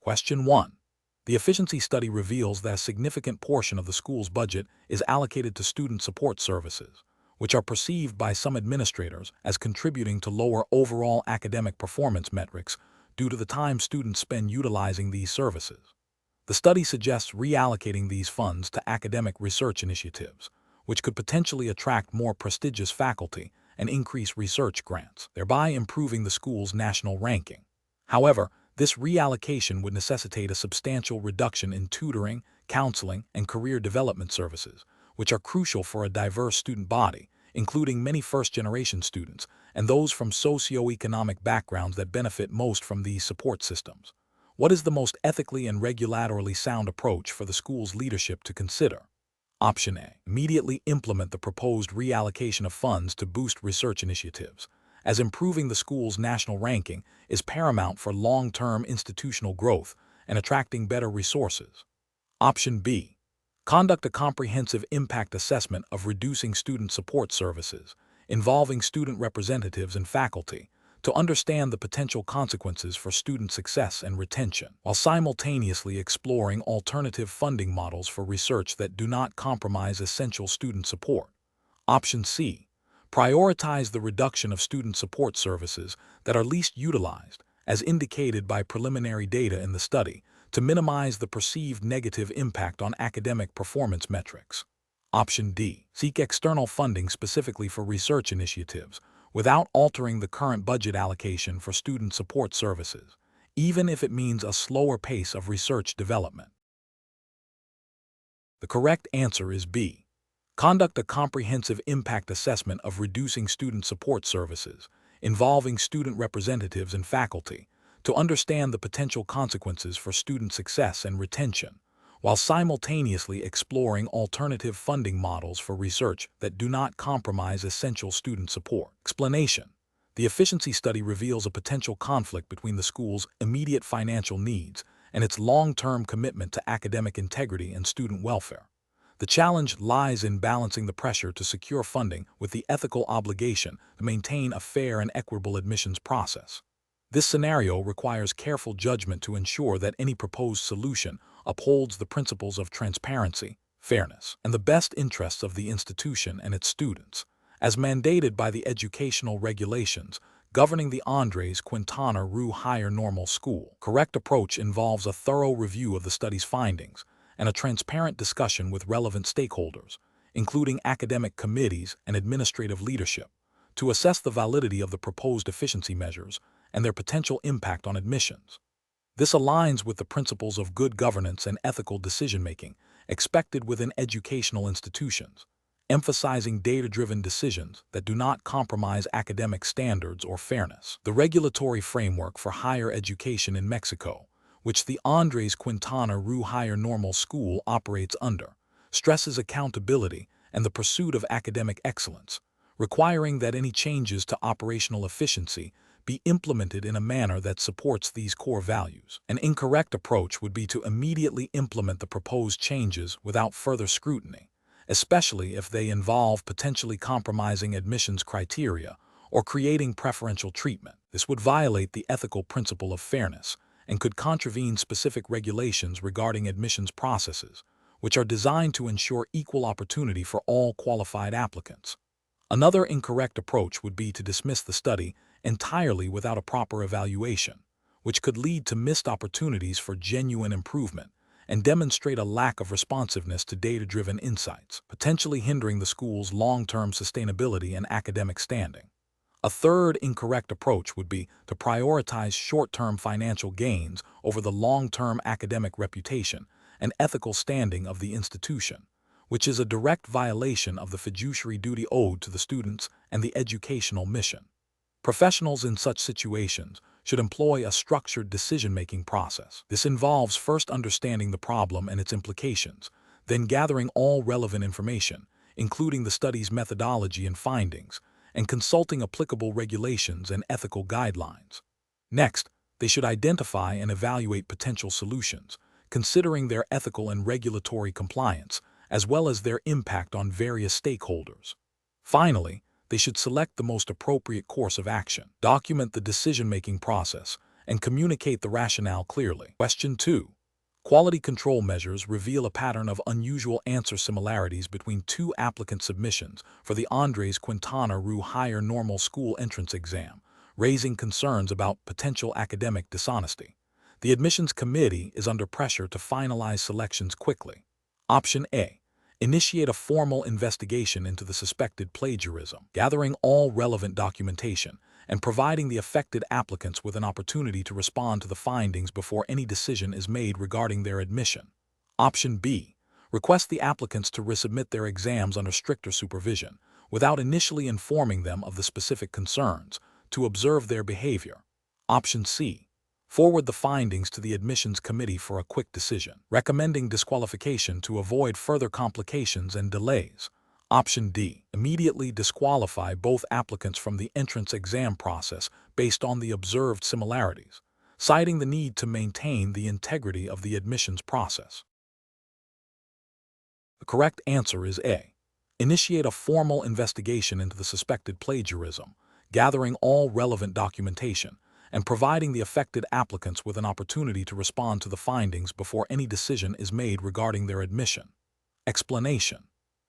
Question 1. The efficiency study reveals that a significant portion of the school's budget is allocated to student support services, which are perceived by some administrators as contributing to lower overall academic performance metrics due to the time students spend utilizing these services. The study suggests reallocating these funds to academic research initiatives, which could potentially attract more prestigious faculty and increase research grants, thereby improving the school's national ranking. However, this reallocation would necessitate a substantial reduction in tutoring, counseling, and career development services, which are crucial for a diverse student body, including many first-generation students and those from socioeconomic backgrounds that benefit most from these support systems. What is the most ethically and regulatorily sound approach for the school's leadership to consider? Option A. Immediately implement the proposed reallocation of funds to boost research initiatives, as improving the school's national ranking is paramount for long-term institutional growth and attracting better resources. Option B. Conduct a comprehensive impact assessment of reducing student support services, involving student representatives and faculty, to understand the potential consequences for student success and retention, while simultaneously exploring alternative funding models for research that do not compromise essential student support. Option C. Prioritize the reduction of student support services that are least utilized, as indicated by preliminary data in the study, to minimize the perceived negative impact on academic performance metrics. Option D. Seek external funding specifically for research initiatives, without altering the current budget allocation for student support services, even if it means a slower pace of research development. The correct answer is B. Conduct a comprehensive impact assessment of reducing student support services, involving student representatives and faculty, to understand the potential consequences for student success and retention, while simultaneously exploring alternative funding models for research that do not compromise essential student support. Explanation: the efficiency study reveals a potential conflict between the school's immediate financial needs and its long-term commitment to academic integrity and student welfare. The challenge lies in balancing the pressure to secure funding with the ethical obligation to maintain a fair and equitable admissions process. This scenario requires careful judgment to ensure that any proposed solution upholds the principles of transparency, fairness, and the best interests of the institution and its students, as mandated by the educational regulations governing the Andres Quintana Rue Higher Normal School. Correct approach involves a thorough review of the study's findings and a transparent discussion with relevant stakeholders, including academic committees and administrative leadership, to assess the validity of the proposed efficiency measures and their potential impact on admissions. This aligns with the principles of good governance and ethical decision-making expected within educational institutions, emphasizing data-driven decisions that do not compromise academic standards or fairness. The regulatory framework for higher education in Mexico, which the Andres Quintana Rue Higher Normal School operates under, stresses accountability and the pursuit of academic excellence, requiring that any changes to operational efficiency be implemented in a manner that supports these core values. An incorrect approach would be to immediately implement the proposed changes without further scrutiny, especially if they involve potentially compromising admissions criteria or creating preferential treatment. This would violate the ethical principle of fairness and could contravene specific regulations regarding admissions processes, which are designed to ensure equal opportunity for all qualified applicants. Another incorrect approach would be to dismiss the study entirely without a proper evaluation, which could lead to missed opportunities for genuine improvement and demonstrate a lack of responsiveness to data-driven insights, potentially hindering the school's long-term sustainability and academic standing. A third incorrect approach would be to prioritize short-term financial gains over the long-term academic reputation and ethical standing of the institution, which is a direct violation of the fiduciary duty owed to the students and the educational mission. Professionals in such situations should employ a structured decision-making process. This involves first understanding the problem and its implications, then gathering all relevant information, including the study's methodology and findings, and consulting applicable regulations and ethical guidelines. Next, they should identify and evaluate potential solutions, considering their ethical and regulatory compliance, as well as their impact on various stakeholders. Finally, they should select the most appropriate course of action, document the decision-making process, and communicate the rationale clearly. Question 2. Quality control measures reveal a pattern of unusual answer similarities between two applicant submissions for the Andres Quintana Rue Higher Normal School entrance exam, raising concerns about potential academic dishonesty. The admissions committee is under pressure to finalize selections quickly. Option A. Initiate a formal investigation into the suspected plagiarism, gathering all relevant documentation, and providing the affected applicants with an opportunity to respond to the findings before any decision is made regarding their admission. Option B. Request the applicants to resubmit their exams under stricter supervision, without initially informing them of the specific concerns, to observe their behavior. Option C. Forward the findings to the admissions committee for a quick decision, recommending disqualification to avoid further complications and delays. Option D. Immediately disqualify both applicants from the entrance exam process based on the observed similarities, citing the need to maintain the integrity of the admissions process. The correct answer is A. Initiate a formal investigation into the suspected plagiarism, gathering all relevant documentation, and providing the affected applicants with an opportunity to respond to the findings before any decision is made regarding their admission. Explanation.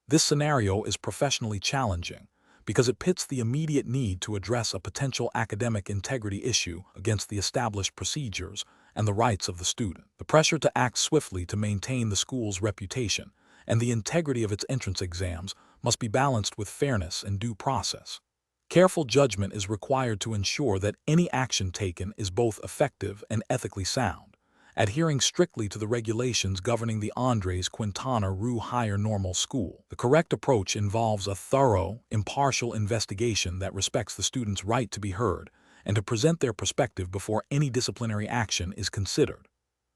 This scenario is professionally challenging because it pits the immediate need to address a potential academic integrity issue against the established procedures and the rights of the student. The pressure to act swiftly to maintain the school's reputation and the integrity of its entrance exams must be balanced with fairness and due process. Careful judgment is required to ensure that any action taken is both effective and ethically sound, adhering strictly to the regulations governing the Andres Quintana Rue Higher Normal School. The correct approach involves a thorough, impartial investigation that respects the student's right to be heard and to present their perspective before any disciplinary action is considered.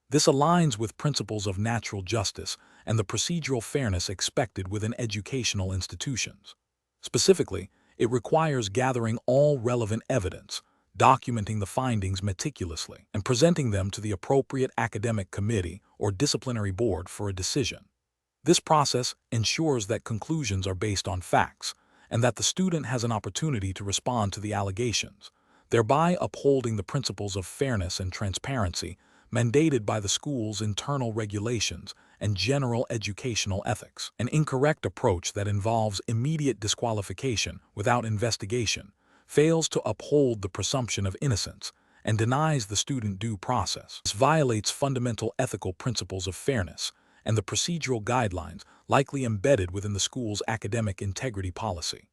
This aligns with principles of natural justice and the procedural fairness expected within educational institutions. Specifically, it requires gathering all relevant evidence, documenting the findings meticulously, and presenting them to the appropriate academic committee or disciplinary board for a decision. This process ensures that conclusions are based on facts and that the student has an opportunity to respond to the allegations, thereby upholding the principles of fairness and transparency mandated by the school's internal regulations and general educational ethics. An incorrect approach that involves immediate disqualification without investigation fails to uphold the presumption of innocence and denies the student due process. This violates fundamental ethical principles of fairness and the procedural guidelines likely embedded within the school's academic integrity policy.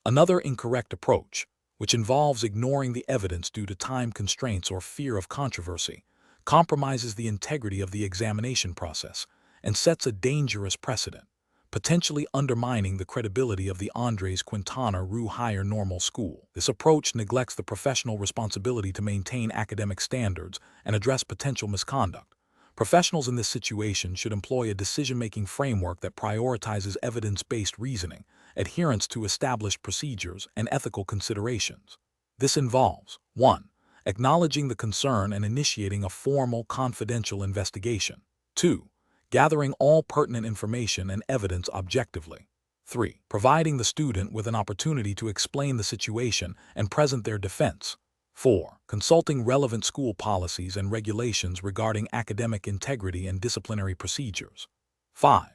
Another incorrect approach, which involves ignoring the evidence due to time constraints or fear of controversy, compromises the integrity of the examination process and sets a dangerous precedent, potentially undermining the credibility of the Andres Quintana Rue Higher Normal School. This approach neglects the professional responsibility to maintain academic standards and address potential misconduct. Professionals in this situation should employ a decision-making framework that prioritizes evidence-based reasoning, adherence to established procedures, and ethical considerations. This involves 1. Acknowledging the concern and initiating a formal, confidential investigation. 2. Gathering all pertinent information and evidence objectively. 3. Providing the student with an opportunity to explain the situation and present their defense. 4. Consulting relevant school policies and regulations regarding academic integrity and disciplinary procedures. 5.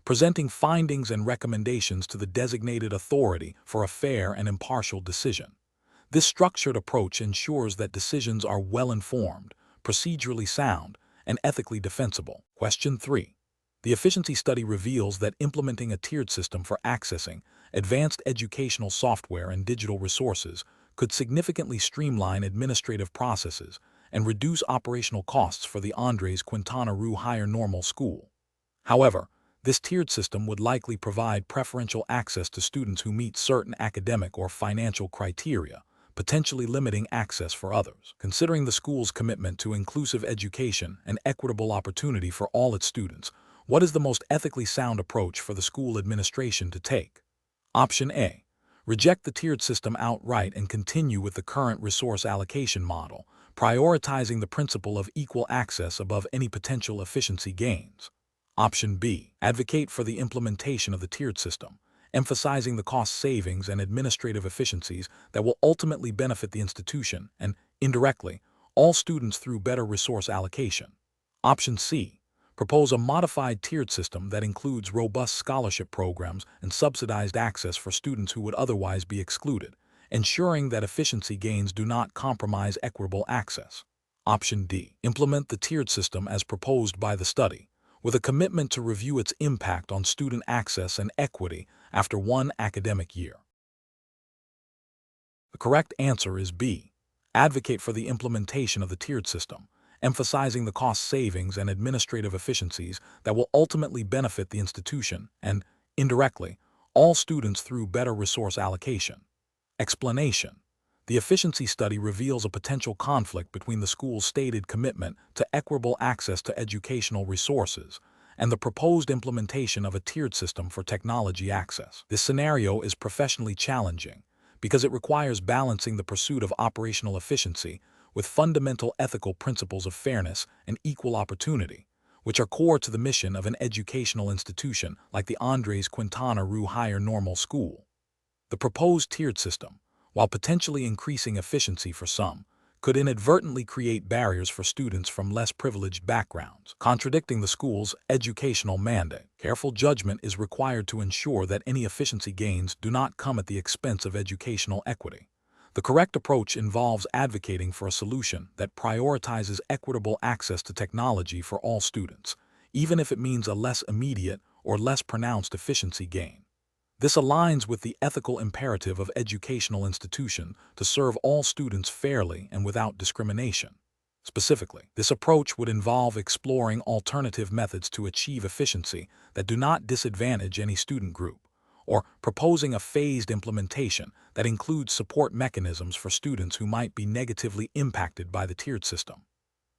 Presenting findings and recommendations to the designated authority for a fair and impartial decision. This structured approach ensures that decisions are well-informed, procedurally sound, and ethically defensible. Question 3. The efficiency study reveals that implementing a tiered system for accessing advanced educational software and digital resources could significantly streamline administrative processes and reduce operational costs for the Andres Quintana Rue Higher Normal School. However, this tiered system would likely provide preferential access to students who meet certain academic or financial criteria, potentially limiting access for others. Considering the school's commitment to inclusive education and equitable opportunity for all its students, what is the most ethically sound approach for the school administration to take? Option A. Reject the tiered system outright and continue with the current resource allocation model, prioritizing the principle of equal access above any potential efficiency gains. Option B. Advocate for the implementation of the tiered system, emphasizing the cost savings and administrative efficiencies that will ultimately benefit the institution and, indirectly, all students through better resource allocation. Option C. Propose a modified tiered system that includes robust scholarship programs and subsidized access for students who would otherwise be excluded, ensuring that efficiency gains do not compromise equitable access. Option D. Implement the tiered system as proposed by the study, with a commitment to review its impact on student access and equity after one academic year. The correct answer is B. Advocate for the implementation of the tiered system, emphasizing the cost savings and administrative efficiencies that will ultimately benefit the institution and, indirectly, all students through better resource allocation. Explanation. The efficiency study reveals a potential conflict between the school's stated commitment to equitable access to educational resources and the proposed implementation of a tiered system for technology access. This scenario is professionally challenging because it requires balancing the pursuit of operational efficiency with fundamental ethical principles of fairness and equal opportunity, which are core to the mission of an educational institution like the Andres Quintana Higher Normal School. The proposed tiered system, while potentially increasing efficiency for some, could inadvertently create barriers for students from less privileged backgrounds, contradicting the school's educational mandate. Careful judgment is required to ensure that any efficiency gains do not come at the expense of educational equity. The correct approach involves advocating for a solution that prioritizes equitable access to technology for all students, even if it means a less immediate or less pronounced efficiency gain. This aligns with the ethical imperative of educational institutions to serve all students fairly and without discrimination. Specifically, this approach would involve exploring alternative methods to achieve efficiency that do not disadvantage any student group, or proposing a phased implementation that includes support mechanisms for students who might be negatively impacted by the tiered system.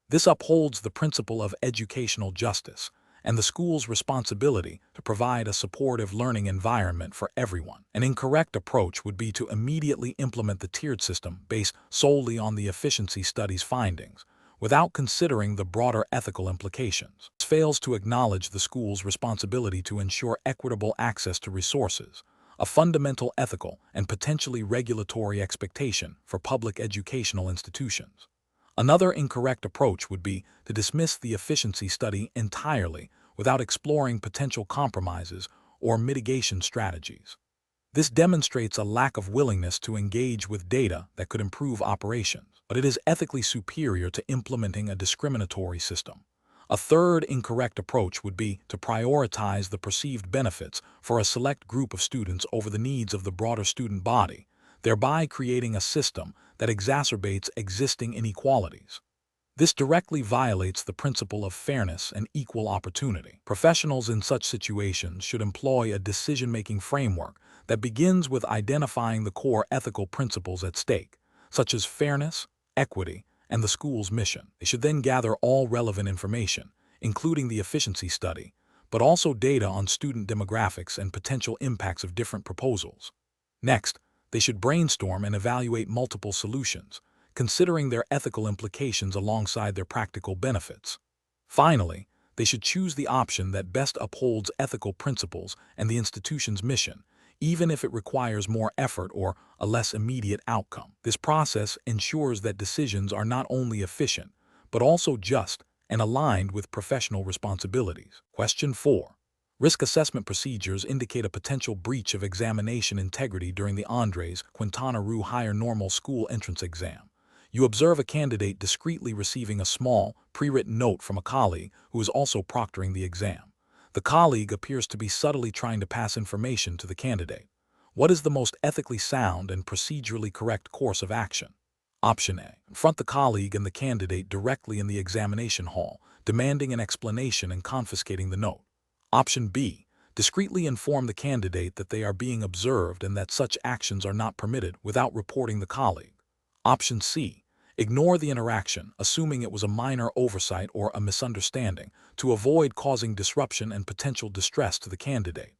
This upholds the principle of educational justice and the school's responsibility to provide a supportive learning environment for everyone. An incorrect approach would be to immediately implement the tiered system based solely on the efficiency study's findings, without considering the broader ethical implications. This fails to acknowledge the school's responsibility to ensure equitable access to resources, a fundamental ethical and potentially regulatory expectation for public educational institutions. Another incorrect approach would be to dismiss the efficiency study entirely without exploring potential compromises or mitigation strategies. This demonstrates a lack of willingness to engage with data that could improve operations, but it is ethically superior to implementing a discriminatory system. A third incorrect approach would be to prioritize the perceived benefits for a select group of students over the needs of the broader student body, thereby creating a system that exacerbates existing inequalities. This directly violates the principle of fairness and equal opportunity. Professionals in such situations should employ a decision-making framework that begins with identifying the core ethical principles at stake, such as fairness, equity, and the school's mission. They should then gather all relevant information, including the efficiency study, but also data on student demographics and potential impacts of different proposals. Next, they should brainstorm and evaluate multiple solutions, considering their ethical implications alongside their practical benefits. Finally, they should choose the option that best upholds ethical principles and the institution's mission, even if it requires more effort or a less immediate outcome. This process ensures that decisions are not only efficient, but also just and aligned with professional responsibilities. Question 4. Risk assessment procedures indicate a potential breach of examination integrity during the Andres Quintana Higher Normal School entrance exam. You observe a candidate discreetly receiving a small, pre-written note from a colleague who is also proctoring the exam. The colleague appears to be subtly trying to pass information to the candidate. What is the most ethically sound and procedurally correct course of action? Option A. Confront the colleague and the candidate directly in the examination hall, demanding an explanation and confiscating the note. Option B. Discreetly inform the candidate that they are being observed and that such actions are not permitted without reporting the colleague. Option C. Ignore the interaction, assuming it was a minor oversight or a misunderstanding, to avoid causing disruption and potential distress to the candidate.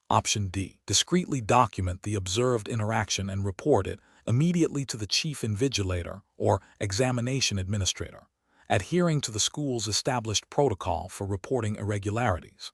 Option D. Discreetly document the observed interaction and report it immediately to the chief invigilator or examination administrator, adhering to the school's established protocol for reporting irregularities.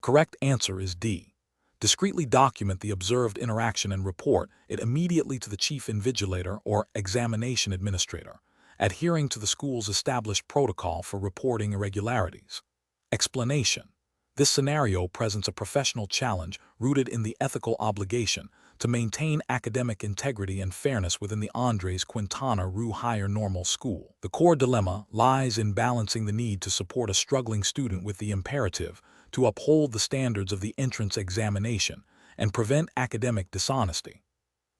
Correct answer is D. Discreetly document the observed interaction and report it immediately to the chief invigilator or examination administrator, adhering to the school's established protocol for reporting irregularities. Explanation. This scenario presents a professional challenge rooted in the ethical obligation to maintain academic integrity and fairness within the Andres Quintana Rue Higher Normal School. The core dilemma lies in balancing the need to support a struggling student with the imperative to uphold the standards of the entrance examination and prevent academic dishonesty.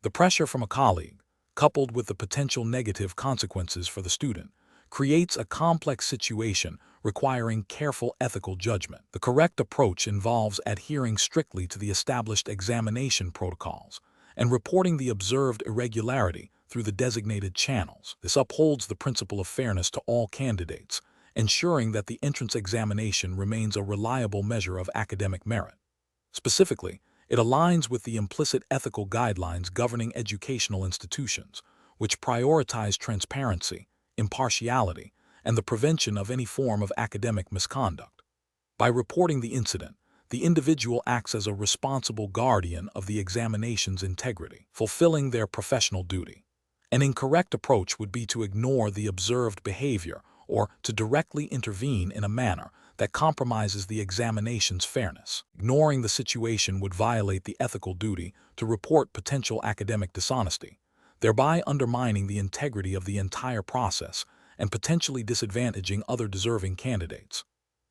The pressure from a colleague, coupled with the potential negative consequences for the student, creates a complex situation requiring careful ethical judgment. The correct approach involves adhering strictly to the established examination protocols and reporting the observed irregularity through the designated channels. This upholds the principle of fairness to all candidates, ensuring that the entrance examination remains a reliable measure of academic merit. Specifically, it aligns with the implicit ethical guidelines governing educational institutions, which prioritize transparency, impartiality, and the prevention of any form of academic misconduct. By reporting the incident, the individual acts as a responsible guardian of the examination's integrity, fulfilling their professional duty. An incorrect approach would be to ignore the observed behavior or to directly intervene in a manner that compromises the examination's fairness. Ignoring the situation would violate the ethical duty to report potential academic dishonesty, thereby undermining the integrity of the entire process and potentially disadvantaging other deserving candidates.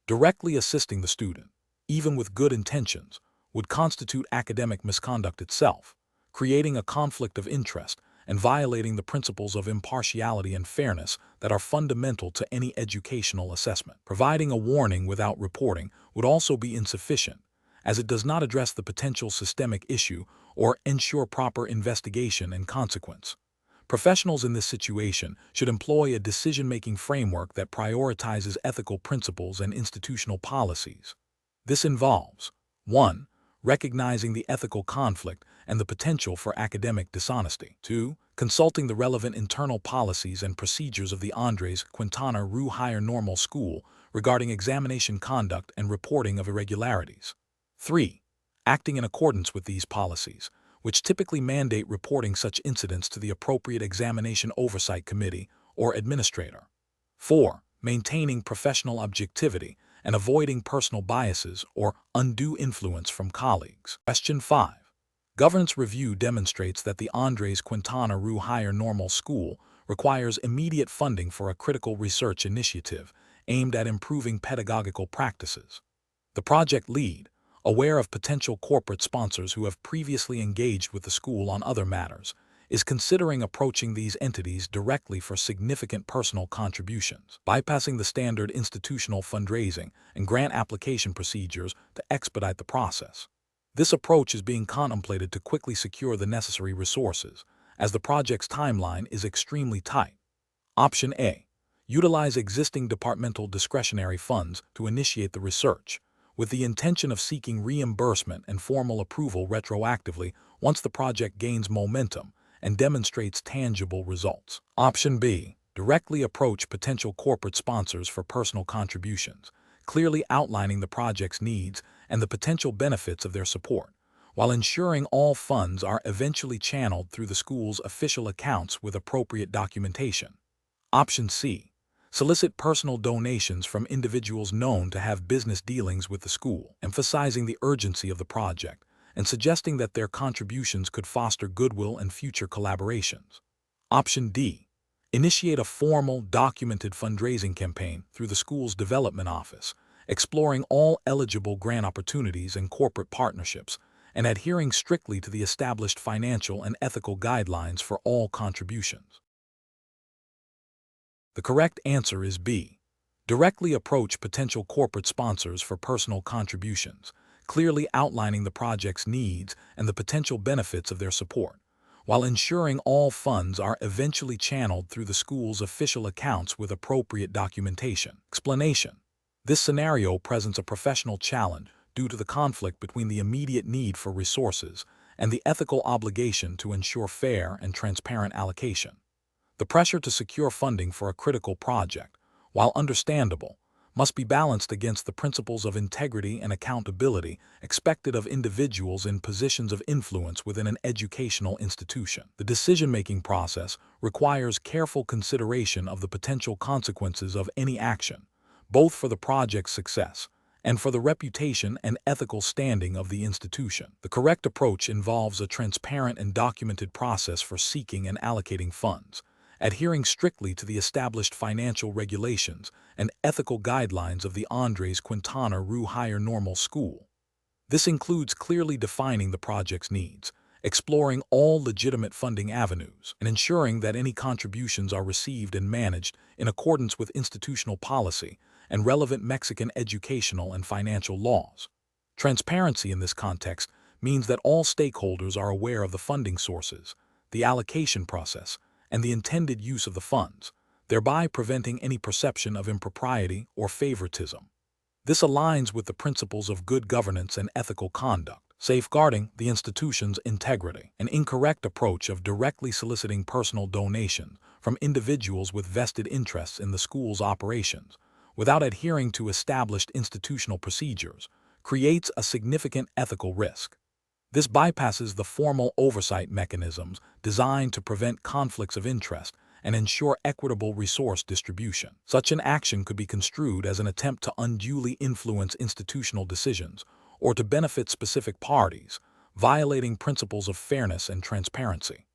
Directly assisting the student, even with good intentions, would constitute academic misconduct itself, creating a conflict of interest and violating the principles of impartiality and fairness that are fundamental to any educational assessment. Providing a warning without reporting would also be insufficient, as it does not address the potential systemic issue or ensure proper investigation and consequence. Professionals in this situation should employ a decision-making framework that prioritizes ethical principles and institutional policies. This involves 1. Recognizing the ethical conflict and the potential for academic dishonesty. 2. Consulting the relevant internal policies and procedures of the Andres Quintana Rue Higher Normal School regarding examination conduct and reporting of irregularities. 3. Acting in accordance with these policies, which typically mandate reporting such incidents to the appropriate examination oversight committee or administrator. 4. Maintaining professional objectivity and avoiding personal biases or undue influence from colleagues. Question 5. Governance review demonstrates that the Andres Quintana Rue Higher Normal School requires immediate funding for a critical research initiative aimed at improving pedagogical practices. The project lead, aware of potential corporate sponsors who have previously engaged with the school on other matters, is considering approaching these entities directly for significant personal contributions, bypassing the standard institutional fundraising and grant application procedures to expedite the process. This approach is being contemplated to quickly secure the necessary resources, as the project's timeline is extremely tight. Option A. Utilize existing departmental discretionary funds to initiate the research, with the intention of seeking reimbursement and formal approval retroactively once the project gains momentum and demonstrates tangible results. Option B. Directly approach potential corporate sponsors for personal contributions, clearly outlining the project's needs and the potential benefits of their support, while ensuring all funds are eventually channeled through the school's official accounts with appropriate documentation. Option C. Solicit personal donations from individuals known to have business dealings with the school, emphasizing the urgency of the project and suggesting that their contributions could foster goodwill and future collaborations. Option D. Initiate a formal, documented fundraising campaign through the school's development office, exploring all eligible grant opportunities and corporate partnerships, and adhering strictly to the established financial and ethical guidelines for all contributions. The correct answer is B. Directly approach potential corporate sponsors for personal contributions, clearly outlining the project's needs and the potential benefits of their support, while ensuring all funds are eventually channeled through the school's official accounts with appropriate documentation. Explanation. This scenario presents a professional challenge due to the conflict between the immediate need for resources and the ethical obligation to ensure fair and transparent allocation. The pressure to secure funding for a critical project, while understandable, must be balanced against the principles of integrity and accountability expected of individuals in positions of influence within an educational institution. The decision-making process requires careful consideration of the potential consequences of any action, both for the project's success and for the reputation and ethical standing of the institution. The correct approach involves a transparent and documented process for seeking and allocating funds, adhering strictly to the established financial regulations and ethical guidelines of the Andres Quintana Rue Higher Normal School. This includes clearly defining the project's needs, exploring all legitimate funding avenues, and ensuring that any contributions are received and managed in accordance with institutional policy and relevant Mexican educational and financial laws. Transparency in this context means that all stakeholders are aware of the funding sources, the allocation process, and the intended use of the funds, thereby preventing any perception of impropriety or favoritism. This aligns with the principles of good governance and ethical conduct, safeguarding the institution's integrity. An incorrect approach of directly soliciting personal donations from individuals with vested interests in the school's operations, without adhering to established institutional procedures, creates a significant ethical risk. This bypasses the formal oversight mechanisms designed to prevent conflicts of interest and ensure equitable resource distribution. Such an action could be construed as an attempt to unduly influence institutional decisions or to benefit specific parties, violating principles of fairness and transparency.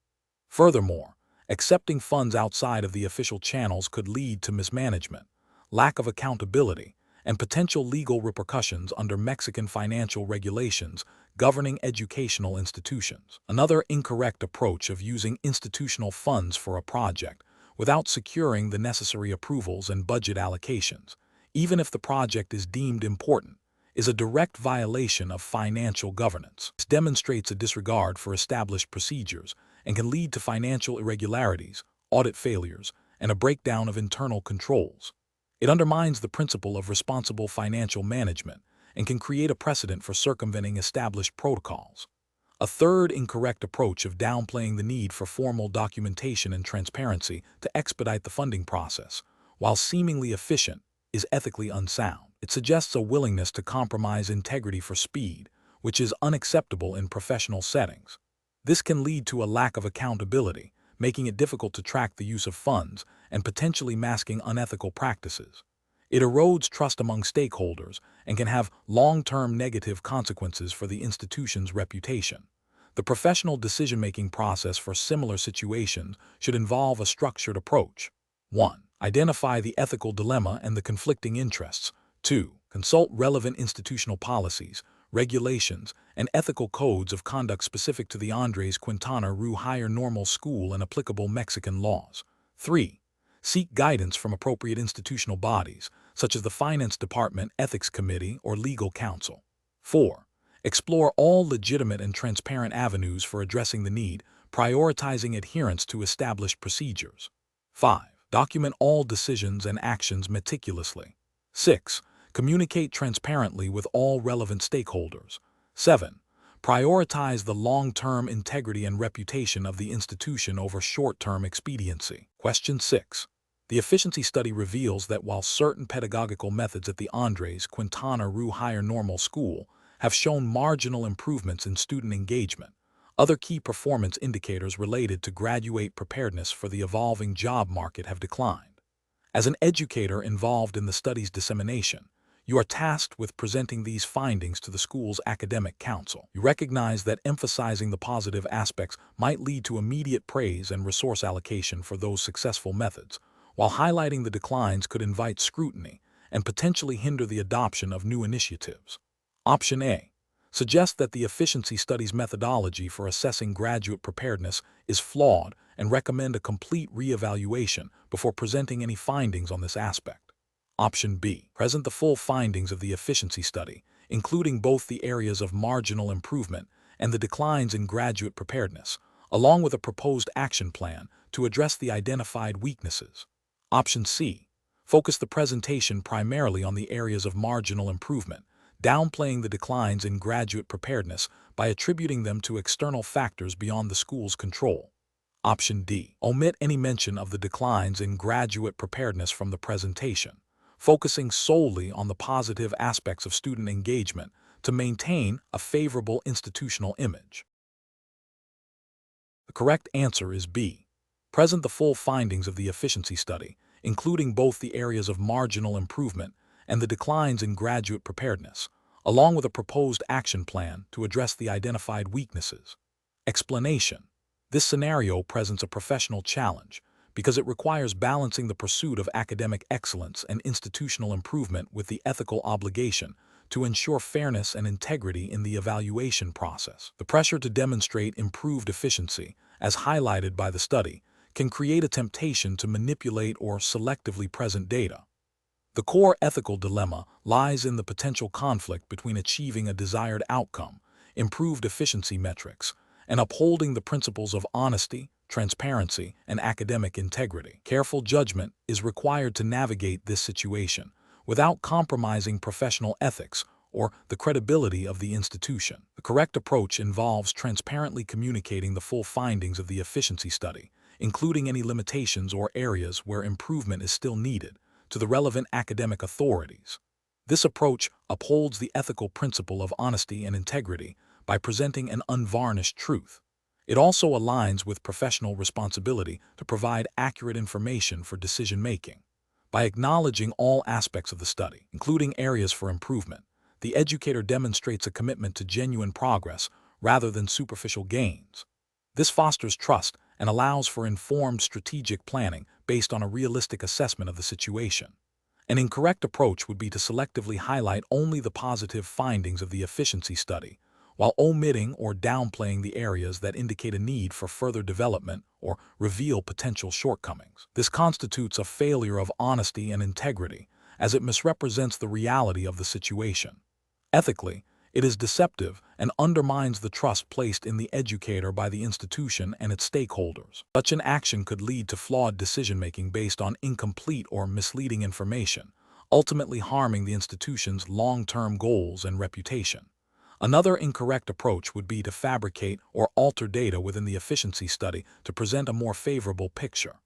Furthermore, accepting funds outside of the official channels could lead to mismanagement, lack of accountability, and potential legal repercussions under Mexican financial regulations governing educational institutions. Another incorrect approach of using institutional funds for a project without securing the necessary approvals and budget allocations, even if the project is deemed important, is a direct violation of financial governance. This demonstrates a disregard for established procedures and can lead to financial irregularities, audit failures, and a breakdown of internal controls. It undermines the principle of responsible financial management and can create a precedent for circumventing established protocols. A third incorrect approach of downplaying the need for formal documentation and transparency to expedite the funding process, while seemingly efficient, is ethically unsound. It suggests a willingness to compromise integrity for speed, which is unacceptable in professional settings. This can lead to a lack of accountability, making it difficult to track the use of funds and potentially masking unethical practices. It erodes trust among stakeholders and can have long-term negative consequences for the institution's reputation. The professional decision-making process for similar situations should involve a structured approach. 1. Identify the ethical dilemma and the conflicting interests. 2. Consult relevant institutional policies, regulations, and ethical codes of conduct specific to the Andres Quintana Rue Higher Normal School and applicable Mexican laws. 3. Seek guidance from appropriate institutional bodies, such as the Finance Department, Ethics Committee, or Legal Counsel. 4. Explore all legitimate and transparent avenues for addressing the need, prioritizing adherence to established procedures. 5. Document all decisions and actions meticulously. 6. Communicate transparently with all relevant stakeholders. 7. Prioritize the long-term integrity and reputation of the institution over short-term expediency. Question 6. The efficiency study reveals that while certain pedagogical methods at the Andres Quintana Rue Higher Normal School have shown marginal improvements in student engagement, other key performance indicators related to graduate preparedness for the evolving job market have declined. As an educator involved in the study's dissemination, you are tasked with presenting these findings to the school's academic council. You recognize that emphasizing the positive aspects might lead to immediate praise and resource allocation for those successful methods, while highlighting the declines could invite scrutiny and potentially hinder the adoption of new initiatives. Option A. Suggest that the efficiency study's methodology for assessing graduate preparedness is flawed and recommend a complete reevaluation before presenting any findings on this aspect. Option B. Present the full findings of the efficiency study, including both the areas of marginal improvement and the declines in graduate preparedness, along with a proposed action plan to address the identified weaknesses. Option C. Focus the presentation primarily on the areas of marginal improvement, downplaying the declines in graduate preparedness by attributing them to external factors beyond the school's control. Option D. Omit any mention of the declines in graduate preparedness from the presentation, focusing solely on the positive aspects of student engagement to maintain a favorable institutional image. The correct answer is B. Present the full findings of the efficiency study, including both the areas of marginal improvement and the declines in graduate preparedness, along with a proposed action plan to address the identified weaknesses. Explanation: this scenario presents a professional challenge because it requires balancing the pursuit of academic excellence and institutional improvement with the ethical obligation to ensure fairness and integrity in the evaluation process. The pressure to demonstrate improved efficiency, as highlighted by the study, can create a temptation to manipulate or selectively present data. The core ethical dilemma lies in the potential conflict between achieving a desired outcome, improved efficiency metrics, and upholding the principles of honesty, transparency, and academic integrity. Careful judgment is required to navigate this situation without compromising professional ethics or the credibility of the institution. The correct approach involves transparently communicating the full findings of the efficiency study, including any limitations or areas where improvement is still needed, to the relevant academic authorities. This approach upholds the ethical principle of honesty and integrity by presenting an unvarnished truth. It also aligns with professional responsibility to provide accurate information for decision-making. By acknowledging all aspects of the study, including areas for improvement, the educator demonstrates a commitment to genuine progress rather than superficial gains. This fosters trust and allows for informed strategic planning based on a realistic assessment of the situation. An incorrect approach would be to selectively highlight only the positive findings of the efficiency study, while omitting or downplaying the areas that indicate a need for further development or reveal potential shortcomings. This constitutes a failure of honesty and integrity, as it misrepresents the reality of the situation. Ethically, it is deceptive and undermines the trust placed in the educator by the institution and its stakeholders. Such an action could lead to flawed decision-making based on incomplete or misleading information, ultimately harming the institution's long-term goals and reputation. Another incorrect approach would be to fabricate or alter data within the efficiency study to present a more favorable picture.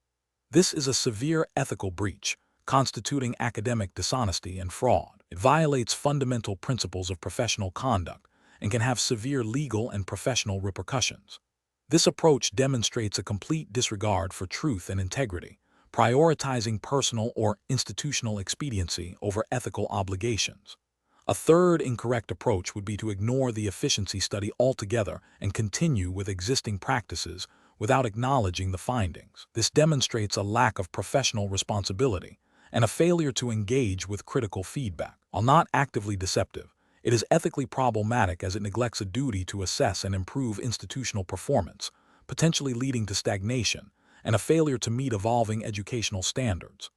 This is a severe ethical breach, constituting academic dishonesty and fraud. It violates fundamental principles of professional conduct and can have severe legal and professional repercussions. This approach demonstrates a complete disregard for truth and integrity, prioritizing personal or institutional expediency over ethical obligations. A third incorrect approach would be to ignore the efficiency study altogether and continue with existing practices without acknowledging the findings. This demonstrates a lack of professional responsibility and a failure to engage with critical feedback. While not actively deceptive, it is ethically problematic as it neglects a duty to assess and improve institutional performance, potentially leading to stagnation and a failure to meet evolving educational standards.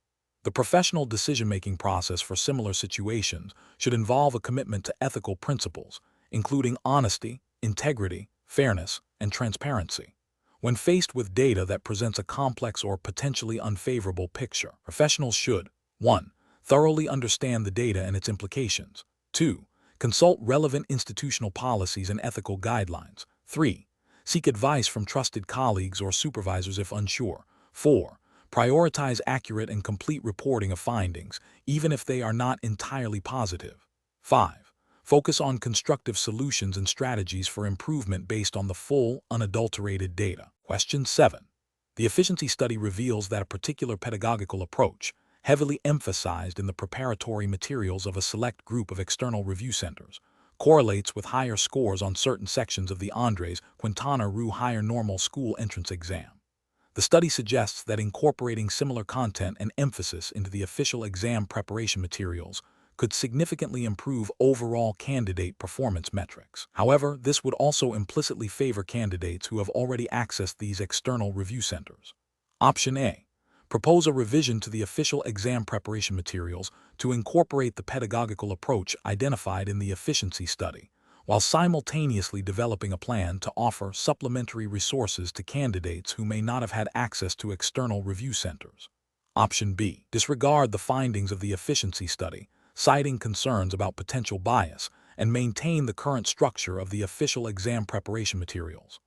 The professional decision-making process for similar situations should involve a commitment to ethical principles, including honesty, integrity, fairness, and transparency. When faced with data that presents a complex or potentially unfavorable picture, professionals should 1. Thoroughly understand the data and its implications. 2. Consult relevant institutional policies and ethical guidelines. 3. Seek advice from trusted colleagues or supervisors if unsure. 4. Prioritize accurate and complete reporting of findings, even if they are not entirely positive. 5. Focus on constructive solutions and strategies for improvement based on the full, unadulterated data. Question 7. The efficiency study reveals that a particular pedagogical approach, heavily emphasized in the preparatory materials of a select group of external review centers, correlates with higher scores on certain sections of the Andres Quintana Rue Higher Normal School entrance exam. The study suggests that incorporating similar content and emphasis into the official exam preparation materials could significantly improve overall candidate performance metrics. However, this would also implicitly favor candidates who have already accessed these external review centers. Option A. Propose a revision to the official exam preparation materials to incorporate the pedagogical approach identified in the efficiency study, while simultaneously developing a plan to offer supplementary resources to candidates who may not have had access to external review centers. Option B. Disregard the findings of the efficiency study, citing concerns about potential bias, and maintain the current structure of the official exam preparation materials.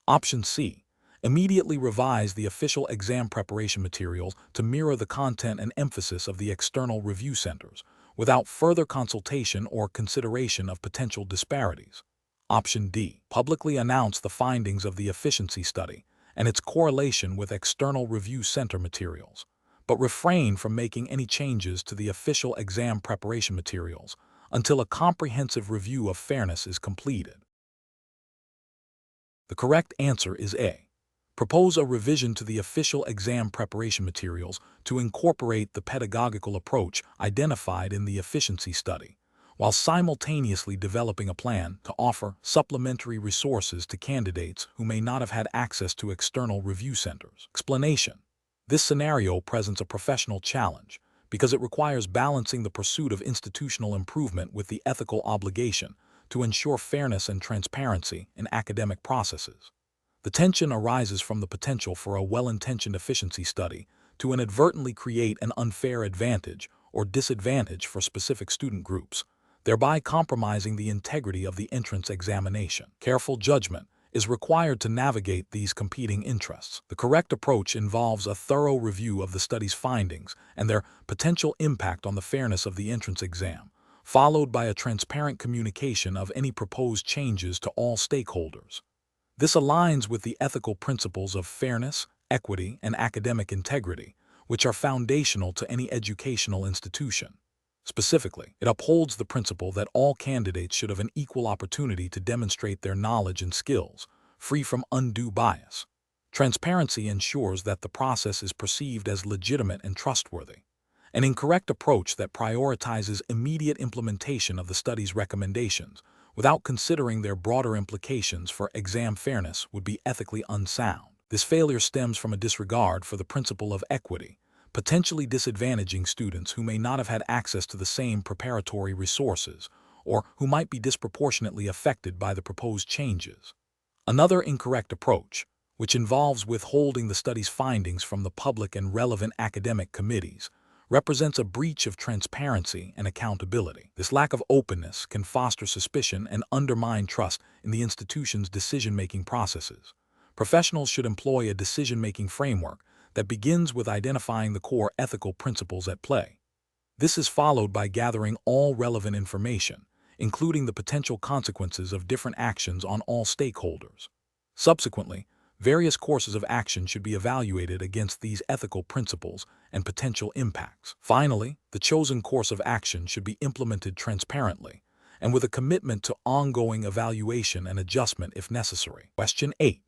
Option C. Immediately revise the official exam preparation materials to mirror the content and emphasis of the external review centers, without further consultation or consideration of potential disparities. Option D. Publicly announce the findings of the efficiency study and its correlation with external review center materials, but refrain from making any changes to the official exam preparation materials until a comprehensive review of fairness is completed. The correct answer is A. Propose a revision to the official exam preparation materials to incorporate the pedagogical approach identified in the efficiency study, while simultaneously developing a plan to offer supplementary resources to candidates who may not have had access to external review centers. Explanation: this scenario presents a professional challenge because it requires balancing the pursuit of institutional improvement with the ethical obligation to ensure fairness and transparency in academic processes. The tension arises from the potential for a well-intentioned efficiency study to inadvertently create an unfair advantage or disadvantage for specific student groups, thereby compromising the integrity of the entrance examination. Careful judgment is required to navigate these competing interests. The correct approach involves a thorough review of the study's findings and their potential impact on the fairness of the entrance exam, followed by a transparent communication of any proposed changes to all stakeholders. This aligns with the ethical principles of fairness, equity, and academic integrity, which are foundational to any educational institution. Specifically, it upholds the principle that all candidates should have an equal opportunity to demonstrate their knowledge and skills, free from undue bias. Transparency ensures that the process is perceived as legitimate and trustworthy. An incorrect approach that prioritizes immediate implementation of the study's recommendations without considering their broader implications for exam fairness would be ethically unsound. This failure stems from a disregard for the principle of equity, potentially disadvantaging students who may not have had access to the same preparatory resources or who might be disproportionately affected by the proposed changes. Another incorrect approach, which involves withholding the study's findings from the public and relevant academic committees, represents a breach of transparency and accountability. This lack of openness can foster suspicion and undermine trust in the institution's decision-making processes. Professionals should employ a decision-making framework that begins with identifying the core ethical principles at play. This is followed by gathering all relevant information, including the potential consequences of different actions on all stakeholders. Subsequently, various courses of action should be evaluated against these ethical principles and potential impacts. Finally, the chosen course of action should be implemented transparently and with a commitment to ongoing evaluation and adjustment if necessary. Question 8.